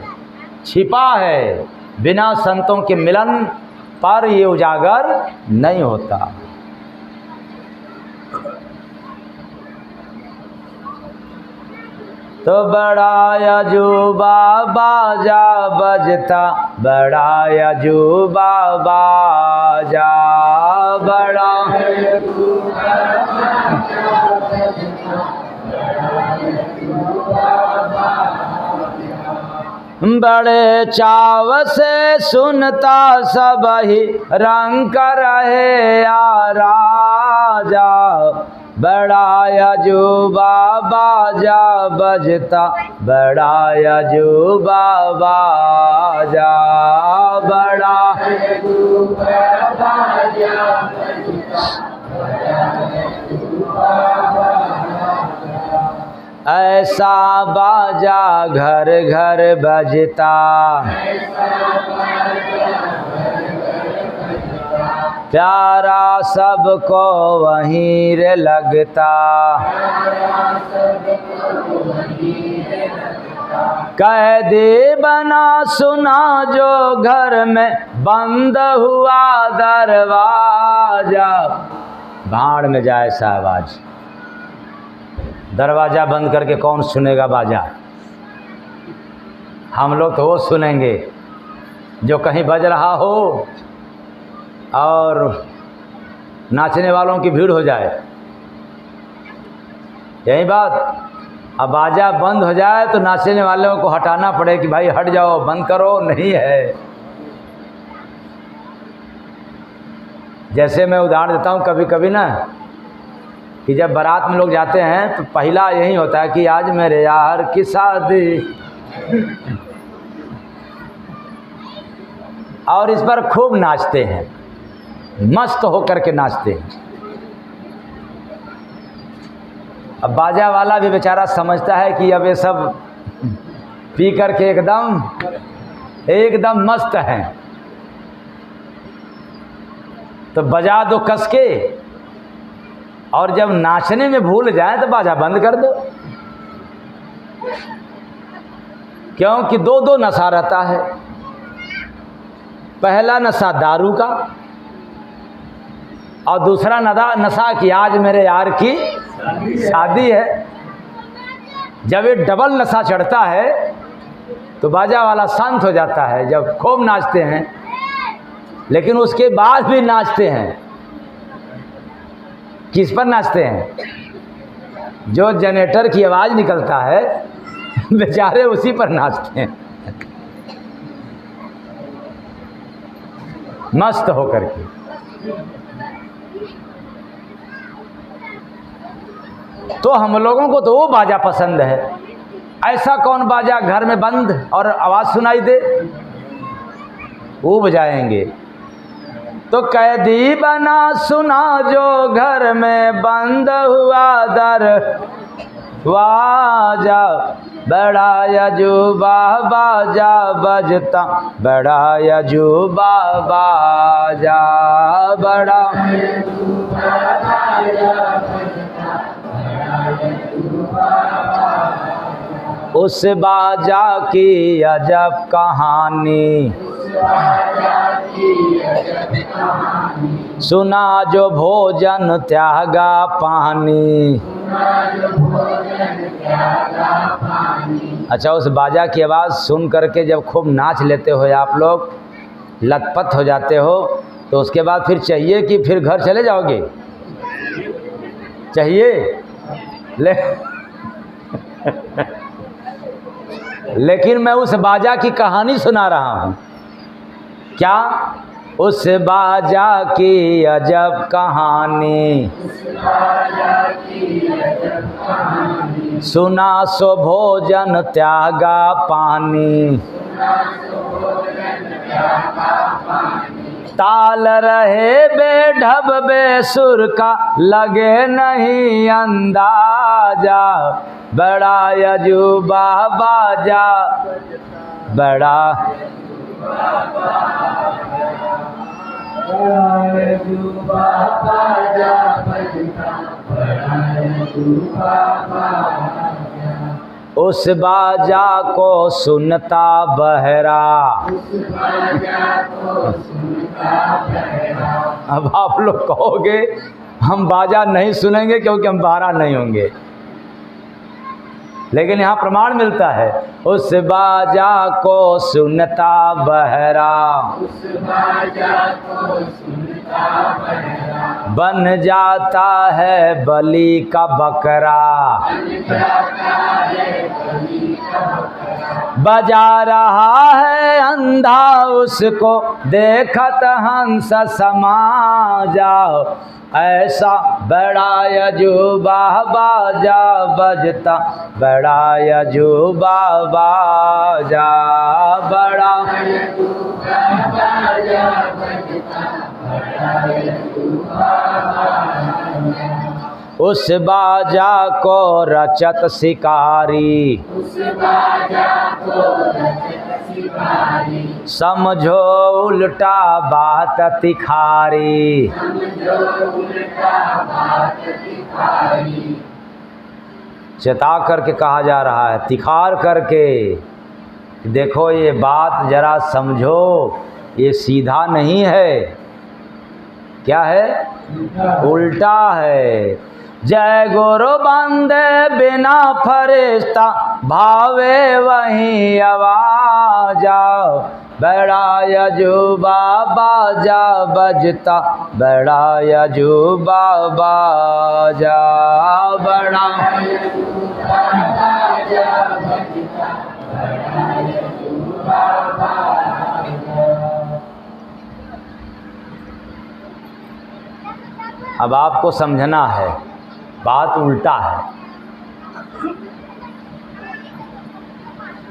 छिपा है। बिना संतों के मिलन पर ये उजागर नहीं होता। तो बड़ा अजूबा बाजा बजता, बड़ा अजूबा बाजा, बड़ा बड़े चाव से सुनता सब ही रंग कर रहे आ राजा, बड़ा अजूबा बाजा बजता, बड़ा अजूबा बाजा, बड़ा अजूबा बाजा ऐसा बाजा घर घर बजता, प्यारा सबको वहीं रे लगता, कैदी बना सुना जो घर में बंद हुआ दरवाजा। भाड़ में जाए सा आवाज, दरवाज़ा बंद करके कौन सुनेगा बाजा? हम लोग तो वो सुनेंगे जो कहीं बज रहा हो और नाचने वालों की भीड़ हो जाए। यही बात। अब बाजा बंद हो जाए तो नाचने वालों को हटाना पड़े कि भाई हट जाओ, बंद करो, नहीं है। जैसे मैं उदाहरण देता हूँ कभी कभी ना, कि जब बारात में लोग जाते हैं तो पहला यही होता है कि आज मेरे यार की शादी, और इस पर खूब नाचते हैं, मस्त होकर के नाचते हैं। अब बाजा वाला भी बेचारा समझता है कि अब ये सब पी करके एकदम मस्त हैं, तो बजा दो कस के। और जब नाचने में भूल जाए तो बाजा बंद कर दो, क्योंकि दो दो नशा रहता है। पहला नशा दारू का और दूसरा नशा कि आज मेरे यार की शादी है। जब ये डबल नशा चढ़ता है तो बाजा वाला शांत हो जाता है जब खूब नाचते हैं, लेकिन उसके बाद भी नाचते हैं। किस पर नाचते हैं? जो जनरेटर की आवाज़ निकलता है बेचारे उसी पर नाचते हैं मस्त होकर के। तो हम लोगों को तो वो बाजा पसंद है। ऐसा कौन बाजा घर में बंद और आवाज़ सुनाई दे, वो बजाएंगे। तो कैदी बना सुना जो घर में बंद हुआ दरवाजा, बड़ा अजूबा बाजा बजता, बड़ा अजूबा बाजा, बड़ा उस बाजा की अजब कहानी, सुना जो भोजन त्यागा पानी। अच्छा, उस बाजा की आवाज़ सुन करके जब खूब नाच लेते हो आप लोग, लथपथ हो जाते हो, तो उसके बाद फिर चाहिए कि फिर घर चले जाओगे? चाहिए लेकिन मैं उस बाजा की कहानी सुना रहा हूँ। क्या? उस बाजा की अजब कहानी, सुना सो भोजन त्यागा पानी। ताल रहे बेढब बेसुर का लगे नहीं अंदाजा, बड़ा अजूबा बाजा, बड़ा उस बाजा को सुनता बहरा। अब आप लोग कहोगे हम बाजा नहीं सुनेंगे क्योंकि हम बहरा नहीं होंगे, लेकिन यहाँ प्रमाण मिलता है। उस बाजा को सुनता बहरा, बन जाता है बलि का बकरा। बजा रहा है अंधा उसको देखत हंस समाजा, ऐसा बड़ा अजूबा बाजा बजता, बड़ा अजूबा बाजा, बड़ा उस बाजा को रचत शिकारी, समझो उल्टा बात तिखारी। चेता करके कहा जा रहा है, तिखार करके, देखो ये बात जरा समझो, ये सीधा नहीं है। क्या है? उल्टा है। जय गुरु बंदे बिना फरिश्ता भावे वहीं आवाजा, बड़ा अजूबा बाजा बजता, बड़ा अजूबा बाजा, बड़ा अब आपको समझना है, बात उल्टा है।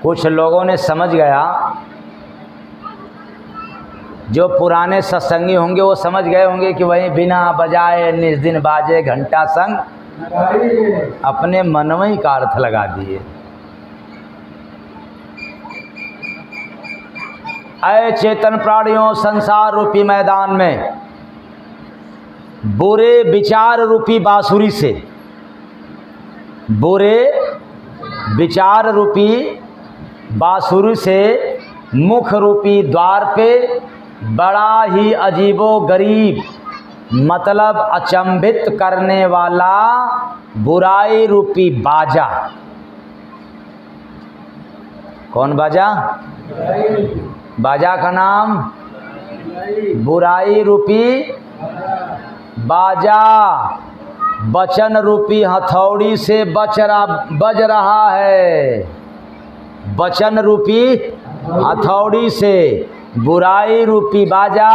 कुछ लोगों ने समझ गया, जो पुराने सत्संगी होंगे वो समझ गए होंगे कि वही बिना बजाए निज दिन बाजे घंटा संग, अपने मनवई का अर्थ लगा दिए। ऐ चेतन प्राणियों, संसार रूपी मैदान में बुरे विचार रूपी बांसुरी से, बुरे विचार रूपी बांसुरी से मुख रूपी द्वार पे बड़ा ही अजीबो गरीब मतलब अचंभित करने वाला बुराई रूपी बाजा। कौन बाजा? बाजा का नाम बुराई रूपी बाजा वचन रूपी हथौड़ी से बज रहा है। वचन रूपी हथौड़ी से बुराई रूपी बाजा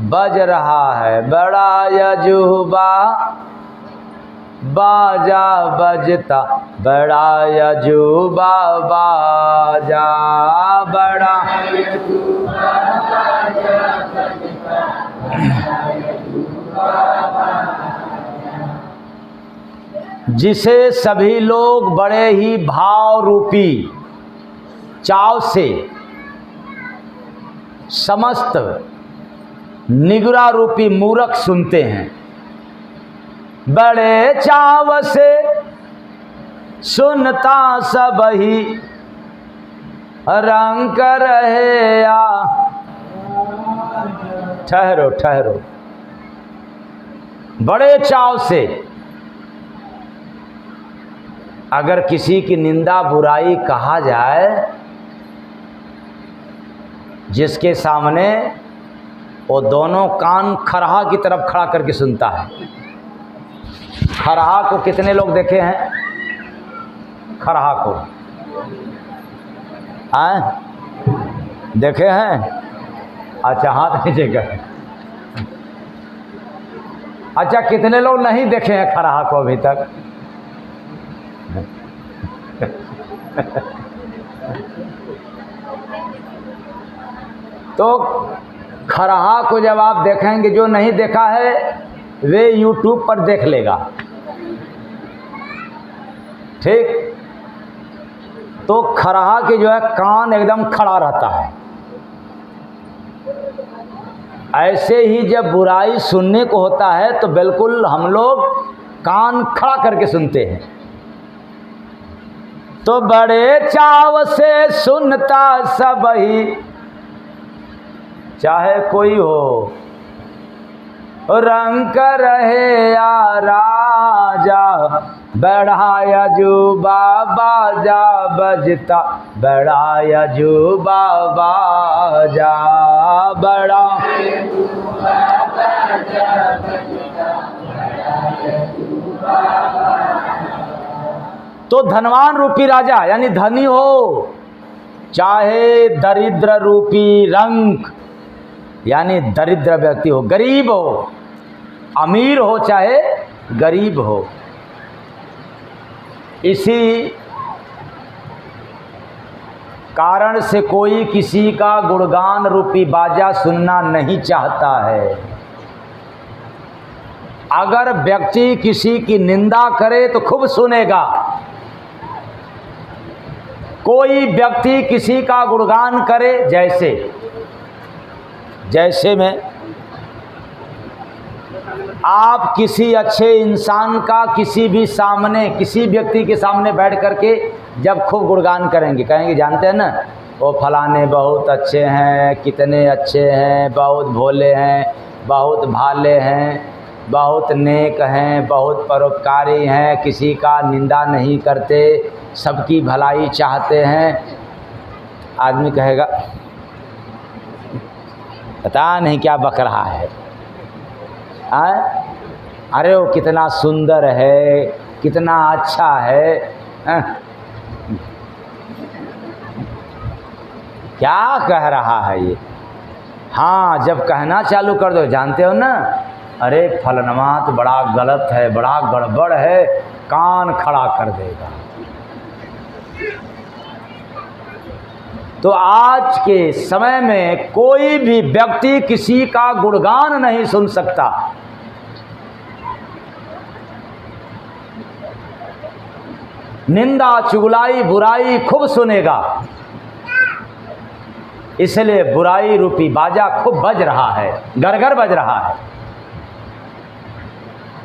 बज रहा है। बड़ा यजुबा बाजा बजता, बड़ा यजुबा बाजा, बड़ा यजुबा बाजा बजता, जिसे सभी लोग बड़े ही भाव रूपी चाव से समस्त निगरा रूपी मूर्ख सुनते हैं। बड़े चाव से सुनता सब ही रंग रहे या। ठहरो ठहरो। बड़े चाव से अगर किसी की निंदा बुराई कहा जाए, जिसके सामने वो दोनों कान खरहा की तरफ खड़ा करके सुनता है। खरहा को कितने लोग देखे हैं? खरहा को देखे हैं? अच्छा, हाथ नीचे कर। अच्छा, कितने लोग नहीं देखे हैं खरहा को अभी तक? तो खरहा को जब आप देखेंगे, जो नहीं देखा है वे YouTube पर देख लेगा। ठीक? तो खरहा के जो है कान एकदम खड़ा रहता है। ऐसे ही जब बुराई सुनने को होता है तो बिल्कुल हम लोग कान खड़ा करके सुनते हैं। तो बड़े चाव से सुनता सब ही, चाहे कोई हो, रंग रहे या राजा, बड़ा यजुबा बाजा बजता, बड़ा यजुबा बाजा, बड़ा यजुबा बाजा बजता, बड़ा यजुबा बाजा। तो धनवान रूपी राजा यानी धनी हो, चाहे दरिद्र रूपी रंक यानी दरिद्र व्यक्ति हो, गरीब हो, अमीर हो चाहे गरीब हो, इसी कारण से कोई किसी का गुणगान रूपी बाजा सुनना नहीं चाहता है। अगर व्यक्ति किसी की निंदा करे तो खूब सुनेगा, कोई व्यक्ति किसी का गुणगान करे, जैसे में आप किसी अच्छे इंसान का किसी भी सामने, किसी व्यक्ति के सामने बैठ करके जब खूब गुणगान करेंगे, कहेंगे जानते हैं ना वो फलाने बहुत अच्छे हैं, कितने अच्छे हैं, बहुत भोले हैं, बहुत भाले हैं, बहुत नेक हैं, बहुत परोपकारी हैं, किसी का निंदा नहीं करते, सबकी भलाई चाहते हैं। आदमी कहेगा पता नहीं क्या बक रहा है। अरे वो कितना सुंदर है, कितना अच्छा है। क्या कह रहा है ये? हाँ, जब कहना चालू कर दो, जानते हो ना, अरे फलनमा तो बड़ा गलत है, बड़ा गड़बड़ है, कान खड़ा कर देगा। तो आज के समय में कोई भी व्यक्ति किसी का गुणगान नहीं सुन सकता। निंदा, चुगलाई, बुराई खूब सुनेगा। इसलिए बुराई रूपी बाजा खूब बज रहा है, घर घर बज रहा है।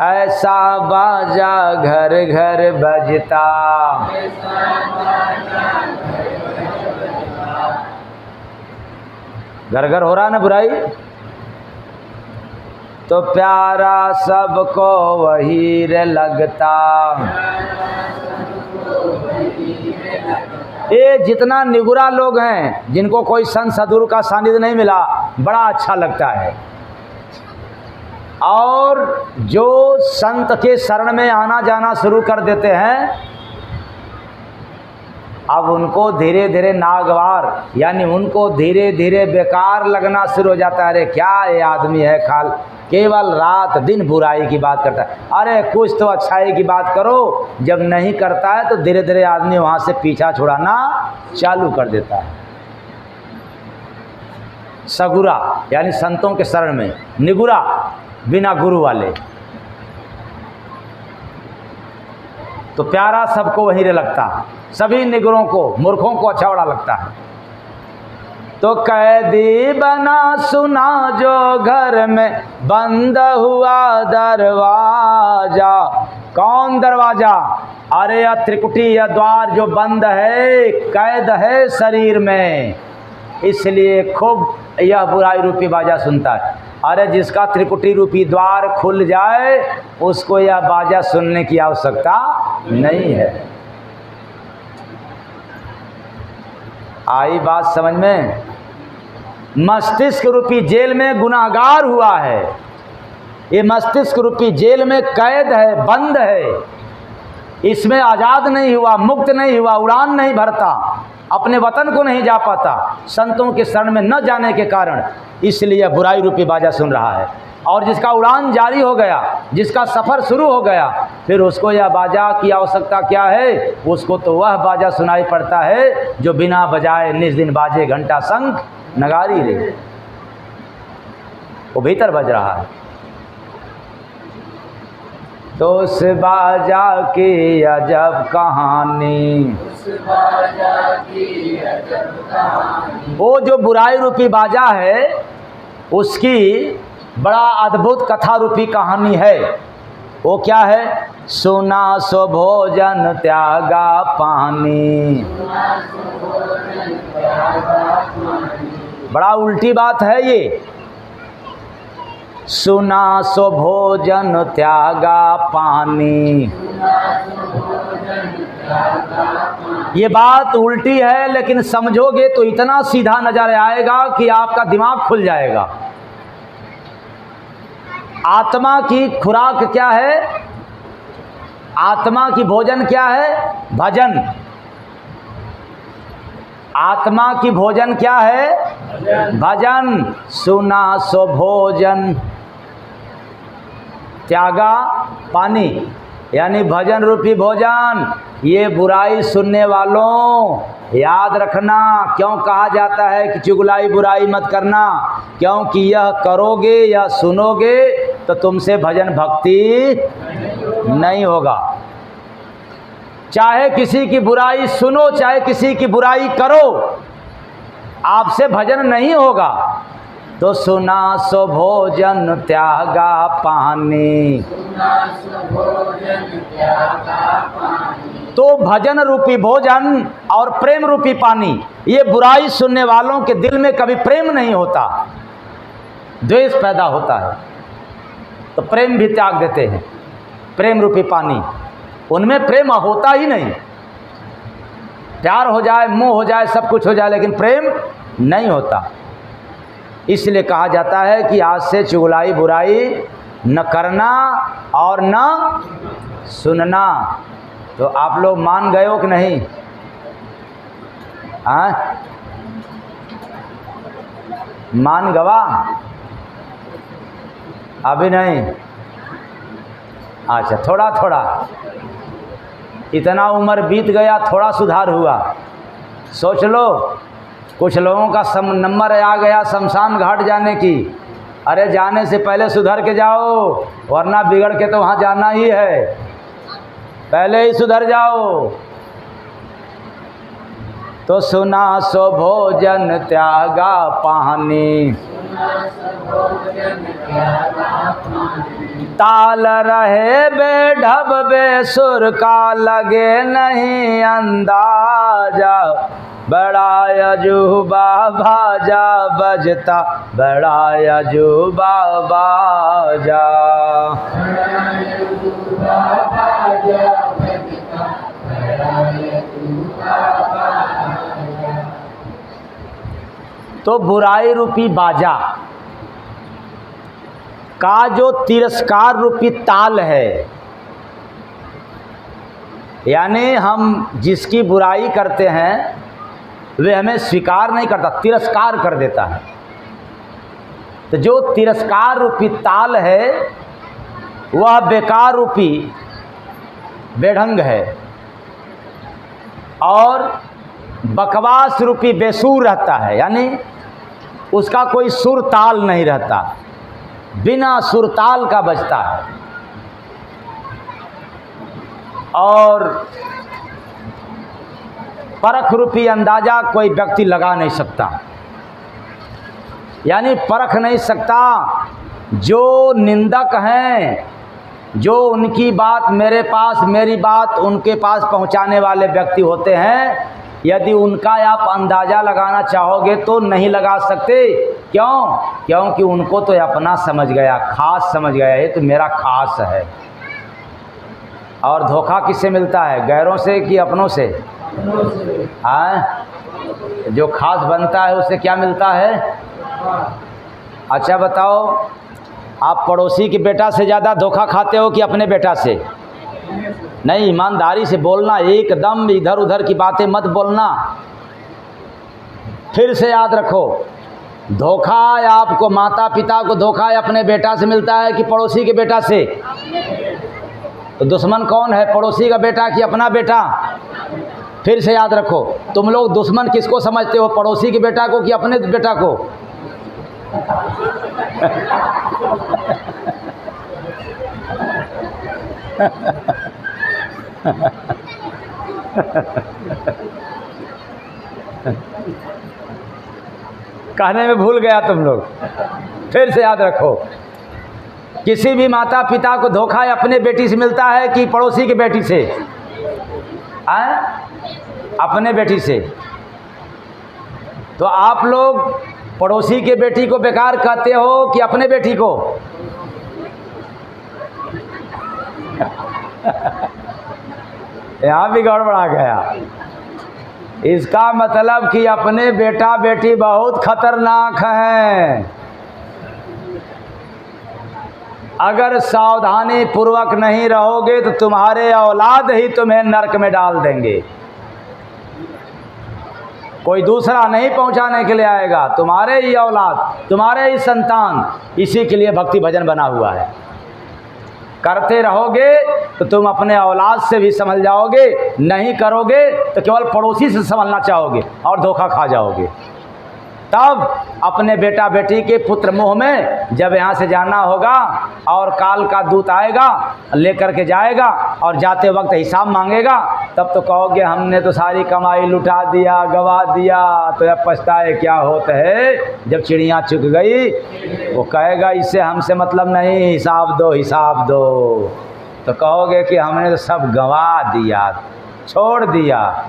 ऐसा बाजा घर घर बजता। घर घर हो रहा ना बुराई, तो प्यारा सबको वही रे लगता। ये जितना निगुरा लोग हैं जिनको कोई संत सद्गुरु का सानिध्य नहीं मिला, बड़ा अच्छा लगता है। और जो संत के शरण में आना जाना शुरू कर देते हैं, अब उनको धीरे धीरे नागवार, यानी उनको धीरे धीरे बेकार लगना शुरू हो जाता है। अरे क्या ये आदमी है, खाल केवल रात दिन बुराई की बात करता है। अरे कुछ तो अच्छाई की बात करो। जब नहीं करता है तो धीरे धीरे आदमी वहाँ से पीछा छुड़ाना चालू कर देता है। सगुरा यानी संतों के शरण में, निगुरा बिना गुरु वाले। तो प्यारा सबको वही रे लगता, सभी निगुरों को, मूर्खों को अच्छा बड़ा लगता है। तो कैदी बना सुना जो घर में बंद हुआ दरवाजा। कौन दरवाजा? अरे यह त्रिकुटी, यह द्वार जो बंद है, कैद है शरीर में, इसलिए खूब यह बुराई रूपी बाजा सुनता है। अरे जिसका त्रिकुटी रूपी द्वार खुल जाए उसको यह बाजा सुनने की आवश्यकता नहीं है। आई बात समझ में? मस्तिष्क रूपी जेल में गुनाहगार हुआ है। ये मस्तिष्क रूपी जेल में कैद है, बंद है, इसमें आज़ाद नहीं हुआ, मुक्त नहीं हुआ, उड़ान नहीं भरता, अपने वतन को नहीं जा पाता संतों के शरण में न जाने के कारण, इसलिए बुराई रूपी बाजा सुन रहा है। और जिसका उड़ान जारी हो गया, जिसका सफ़र शुरू हो गया, फिर उसको यह बाजा की आवश्यकता क्या है? उसको तो वह बाजा सुनाई पड़ता है जो बिना बजाए निज दिन बाजे घंटा शंख नगारी रे, वो भीतर बज रहा है। तो उस बाजा की अजब कहानी, वो जो बुराई रूपी बाजा है उसकी बड़ा अद्भुत कथा रूपी कहानी है। वो क्या है? सुना सो भोजन त्यागा पानी। बड़ा उल्टी बात है ये। सुना सो भोजन त्यागा पानी, ये बात उल्टी है, लेकिन समझोगे तो इतना सीधा नजर आएगा कि आपका दिमाग खुल जाएगा। आत्मा की खुराक क्या है? आत्मा की भोजन क्या है? भजन। आत्मा की भोजन क्या है? भजन। सुना सो भोजन त्यागा पानी, यानी भजन रूपी भोजन। ये बुराई सुनने वालों, याद रखना क्यों कहा जाता है कि चुगलाई बुराई मत करना, क्योंकि यह करोगे या सुनोगे तो तुमसे भजन भक्ति नहीं होगा। चाहे किसी की बुराई सुनो, चाहे किसी की बुराई करो, आपसे भजन नहीं होगा। तो सुना सो भोजन त्यागा पानी, तो भजन रूपी भोजन और प्रेम रूपी पानी, ये बुराई सुनने वालों के दिल में कभी प्रेम नहीं होता, द्वेष पैदा होता है। तो प्रेम भी त्याग देते हैं। प्रेम रूपी पानी, उनमें प्रेम होता ही नहीं। प्यार हो जाए, मोह हो जाए, सब कुछ हो जाए, लेकिन प्रेम नहीं होता। इसलिए कहा जाता है कि आज से चुगलाई बुराई न करना और न सुनना। तो आप लोग मान गए हो कि नहीं? हाँ, मान गवा? अभी नहीं? अच्छा, थोड़ा थोड़ा, इतना उम्र बीत गया, थोड़ा सुधार हुआ। सोच लो, कुछ लोगों का नंबर आ गया शमशान घाट जाने की। अरे जाने से पहले सुधर के जाओ, वरना बिगड़ के तो वहाँ जाना ही है। पहले ही सुधर जाओ। तो सुना सो भोजन त्यागा पानी, ताल रहे बेढब बेसुर का लगे नहीं अंदाजा, बड़ा अजूबा बाजा बजता, बड़ा अजूबा बाजा। तो बुराई रूपी बाजा का जो तिरस्कार रूपी ताल है, यानी हम जिसकी बुराई करते हैं वे हमें स्वीकार नहीं करता, तिरस्कार कर देता है। तो जो तिरस्कार रूपी ताल है वह बेकार रूपी बेढंग है, और बकवास रूपी बेसुर रहता है, यानी उसका कोई सुर ताल नहीं रहता, बिना सुर ताल का बजता है। और परख रूपी अंदाजा कोई व्यक्ति लगा नहीं सकता, यानी परख नहीं सकता। जो निंदक हैं, जो उनकी बात मेरे पास, मेरी बात उनके पास पहुंचाने वाले व्यक्ति होते हैं, यदि उनका आप अंदाज़ा लगाना चाहोगे तो नहीं लगा सकते। क्यों? क्योंकि उनको तो अपना समझ गया, खास समझ गया, ये तो मेरा खास है। और धोखा किससे मिलता है, गैरों से कि अपनों से? जो खास बनता है उससे क्या मिलता है? अच्छा बताओ, आप पड़ोसी के बेटा से ज़्यादा धोखा खाते हो कि अपने बेटा से? नहीं, ईमानदारी से बोलना, एकदम इधर उधर की बातें मत बोलना। फिर से याद रखो, धोखा आपको, माता पिता को धोखा अपने बेटा से मिलता है कि पड़ोसी के बेटा से? तो दुश्मन कौन है, पड़ोसी का बेटा कि अपना बेटा? फिर से याद रखो, तुम लोग दुश्मन किसको समझते हो, पड़ोसी के बेटा को कि अपने बेटा को? कहने में भूल गया तुम लोग। फिर से याद रखो, किसी भी माता पिता को धोखा अपने बेटी से मिलता है कि पड़ोसी की बेटी से? अपने बेटी से। तो आप लोग पड़ोसी के बेटी को बेकार कहते हो कि अपने बेटी को? यहाँ भी गड़बड़ा गया। इसका मतलब कि अपने बेटा बेटी बहुत खतरनाक हैं। अगर सावधानी पूर्वक नहीं रहोगे तो तुम्हारे औलाद ही तुम्हें नरक में डाल देंगे। कोई दूसरा नहीं पहुंचाने के लिए आएगा, तुम्हारे ही औलाद, तुम्हारे ही संतान। इसी के लिए भक्ति भजन बना हुआ है। करते रहोगे तो तुम अपने औलाद से भी संभल जाओगे, नहीं करोगे तो केवल पड़ोसी से संभलना चाहोगे और धोखा खा जाओगे। तब अपने बेटा बेटी के पुत्र मुँह में जब यहाँ से जाना होगा और काल का दूत आएगा, लेकर के जाएगा और जाते वक्त हिसाब मांगेगा, तब तो कहोगे हमने तो सारी कमाई लुटा दिया, गवा दिया, तो अब पछताए क्या होता है जब चिड़िया चुग गई। वो कहेगा इससे हमसे मतलब नहीं, हिसाब दो, हिसाब दो। तो कहोगे कि हमने तो सब गवा दिया, छोड़ दिया।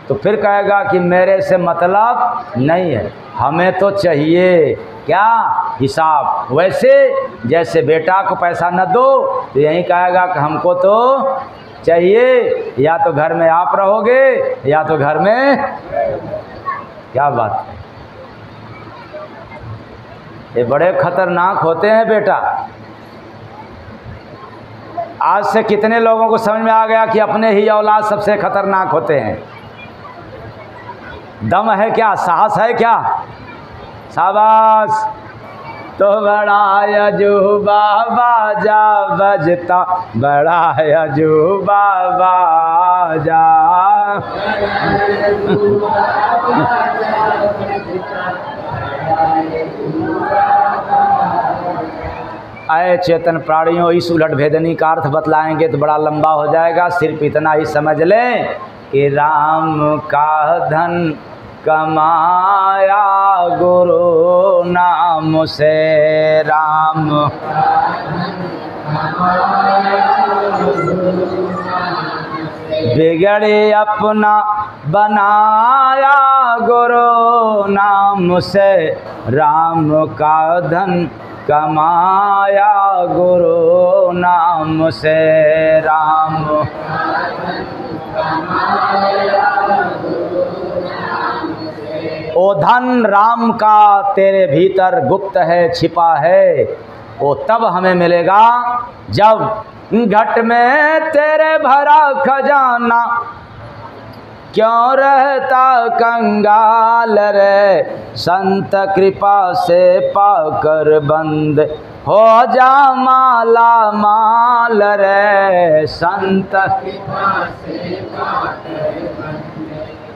तो फिर कहेगा कि मेरे से मतलब नहीं है, हमें तो चाहिए क्या? हिसाब। वैसे जैसे बेटा को पैसा न दो तो यही कहेगा कि हमको तो चाहिए, या तो घर में आप रहोगे या तो घर में। क्या बात है, ये बड़े खतरनाक होते हैं बेटा। आज से कितने लोगों को समझ में आ गया कि अपने ही औलाद सबसे खतरनाक होते हैं। दम है क्या, साहस है क्या? शाबाश। तो बड़ा अजूबा बाजा बजता, बड़ा अजूबा बाजा। आए चेतन प्राणियों, इस उलट भेदनी का अर्थ बतलाएंगे तो बड़ा लंबा हो जाएगा। सिर्फ इतना ही समझ लें कि राम का धन कमाया गुरु नाम से राम। बिगड़े अपना बनाया गुरु नाम से राम का धन कमाया गुरु नाम से राम। ओ धन राम का तेरे भीतर गुप्त है, छिपा है, वो तब हमें मिलेगा जब घट में तेरे भरा खजाना क्यों रहता कंगाल रे। संत कृपा से पाकर बंद हो जा माला माल रे। संत कृपा से पाकर बंद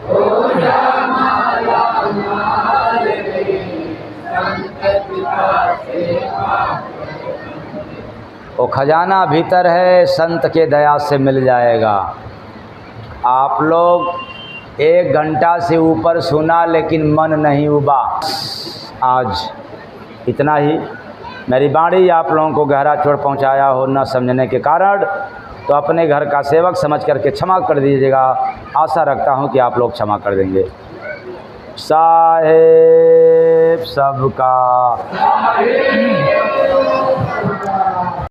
हो जा माला माल रे। संत कृपा से पाकर वो खजाना भीतर है, संत के दया से मिल जाएगा। आप लोग 1 घंटा से ऊपर सुना लेकिन मन नहीं उबा। आज इतना ही। मेरी बाणी आप लोगों को गहरा चोट पहुंचाया हो न समझने के कारण, तो अपने घर का सेवक समझ करके क्षमा कर दीजिएगा। आशा रखता हूं कि आप लोग क्षमा कर देंगे। साहेब सबका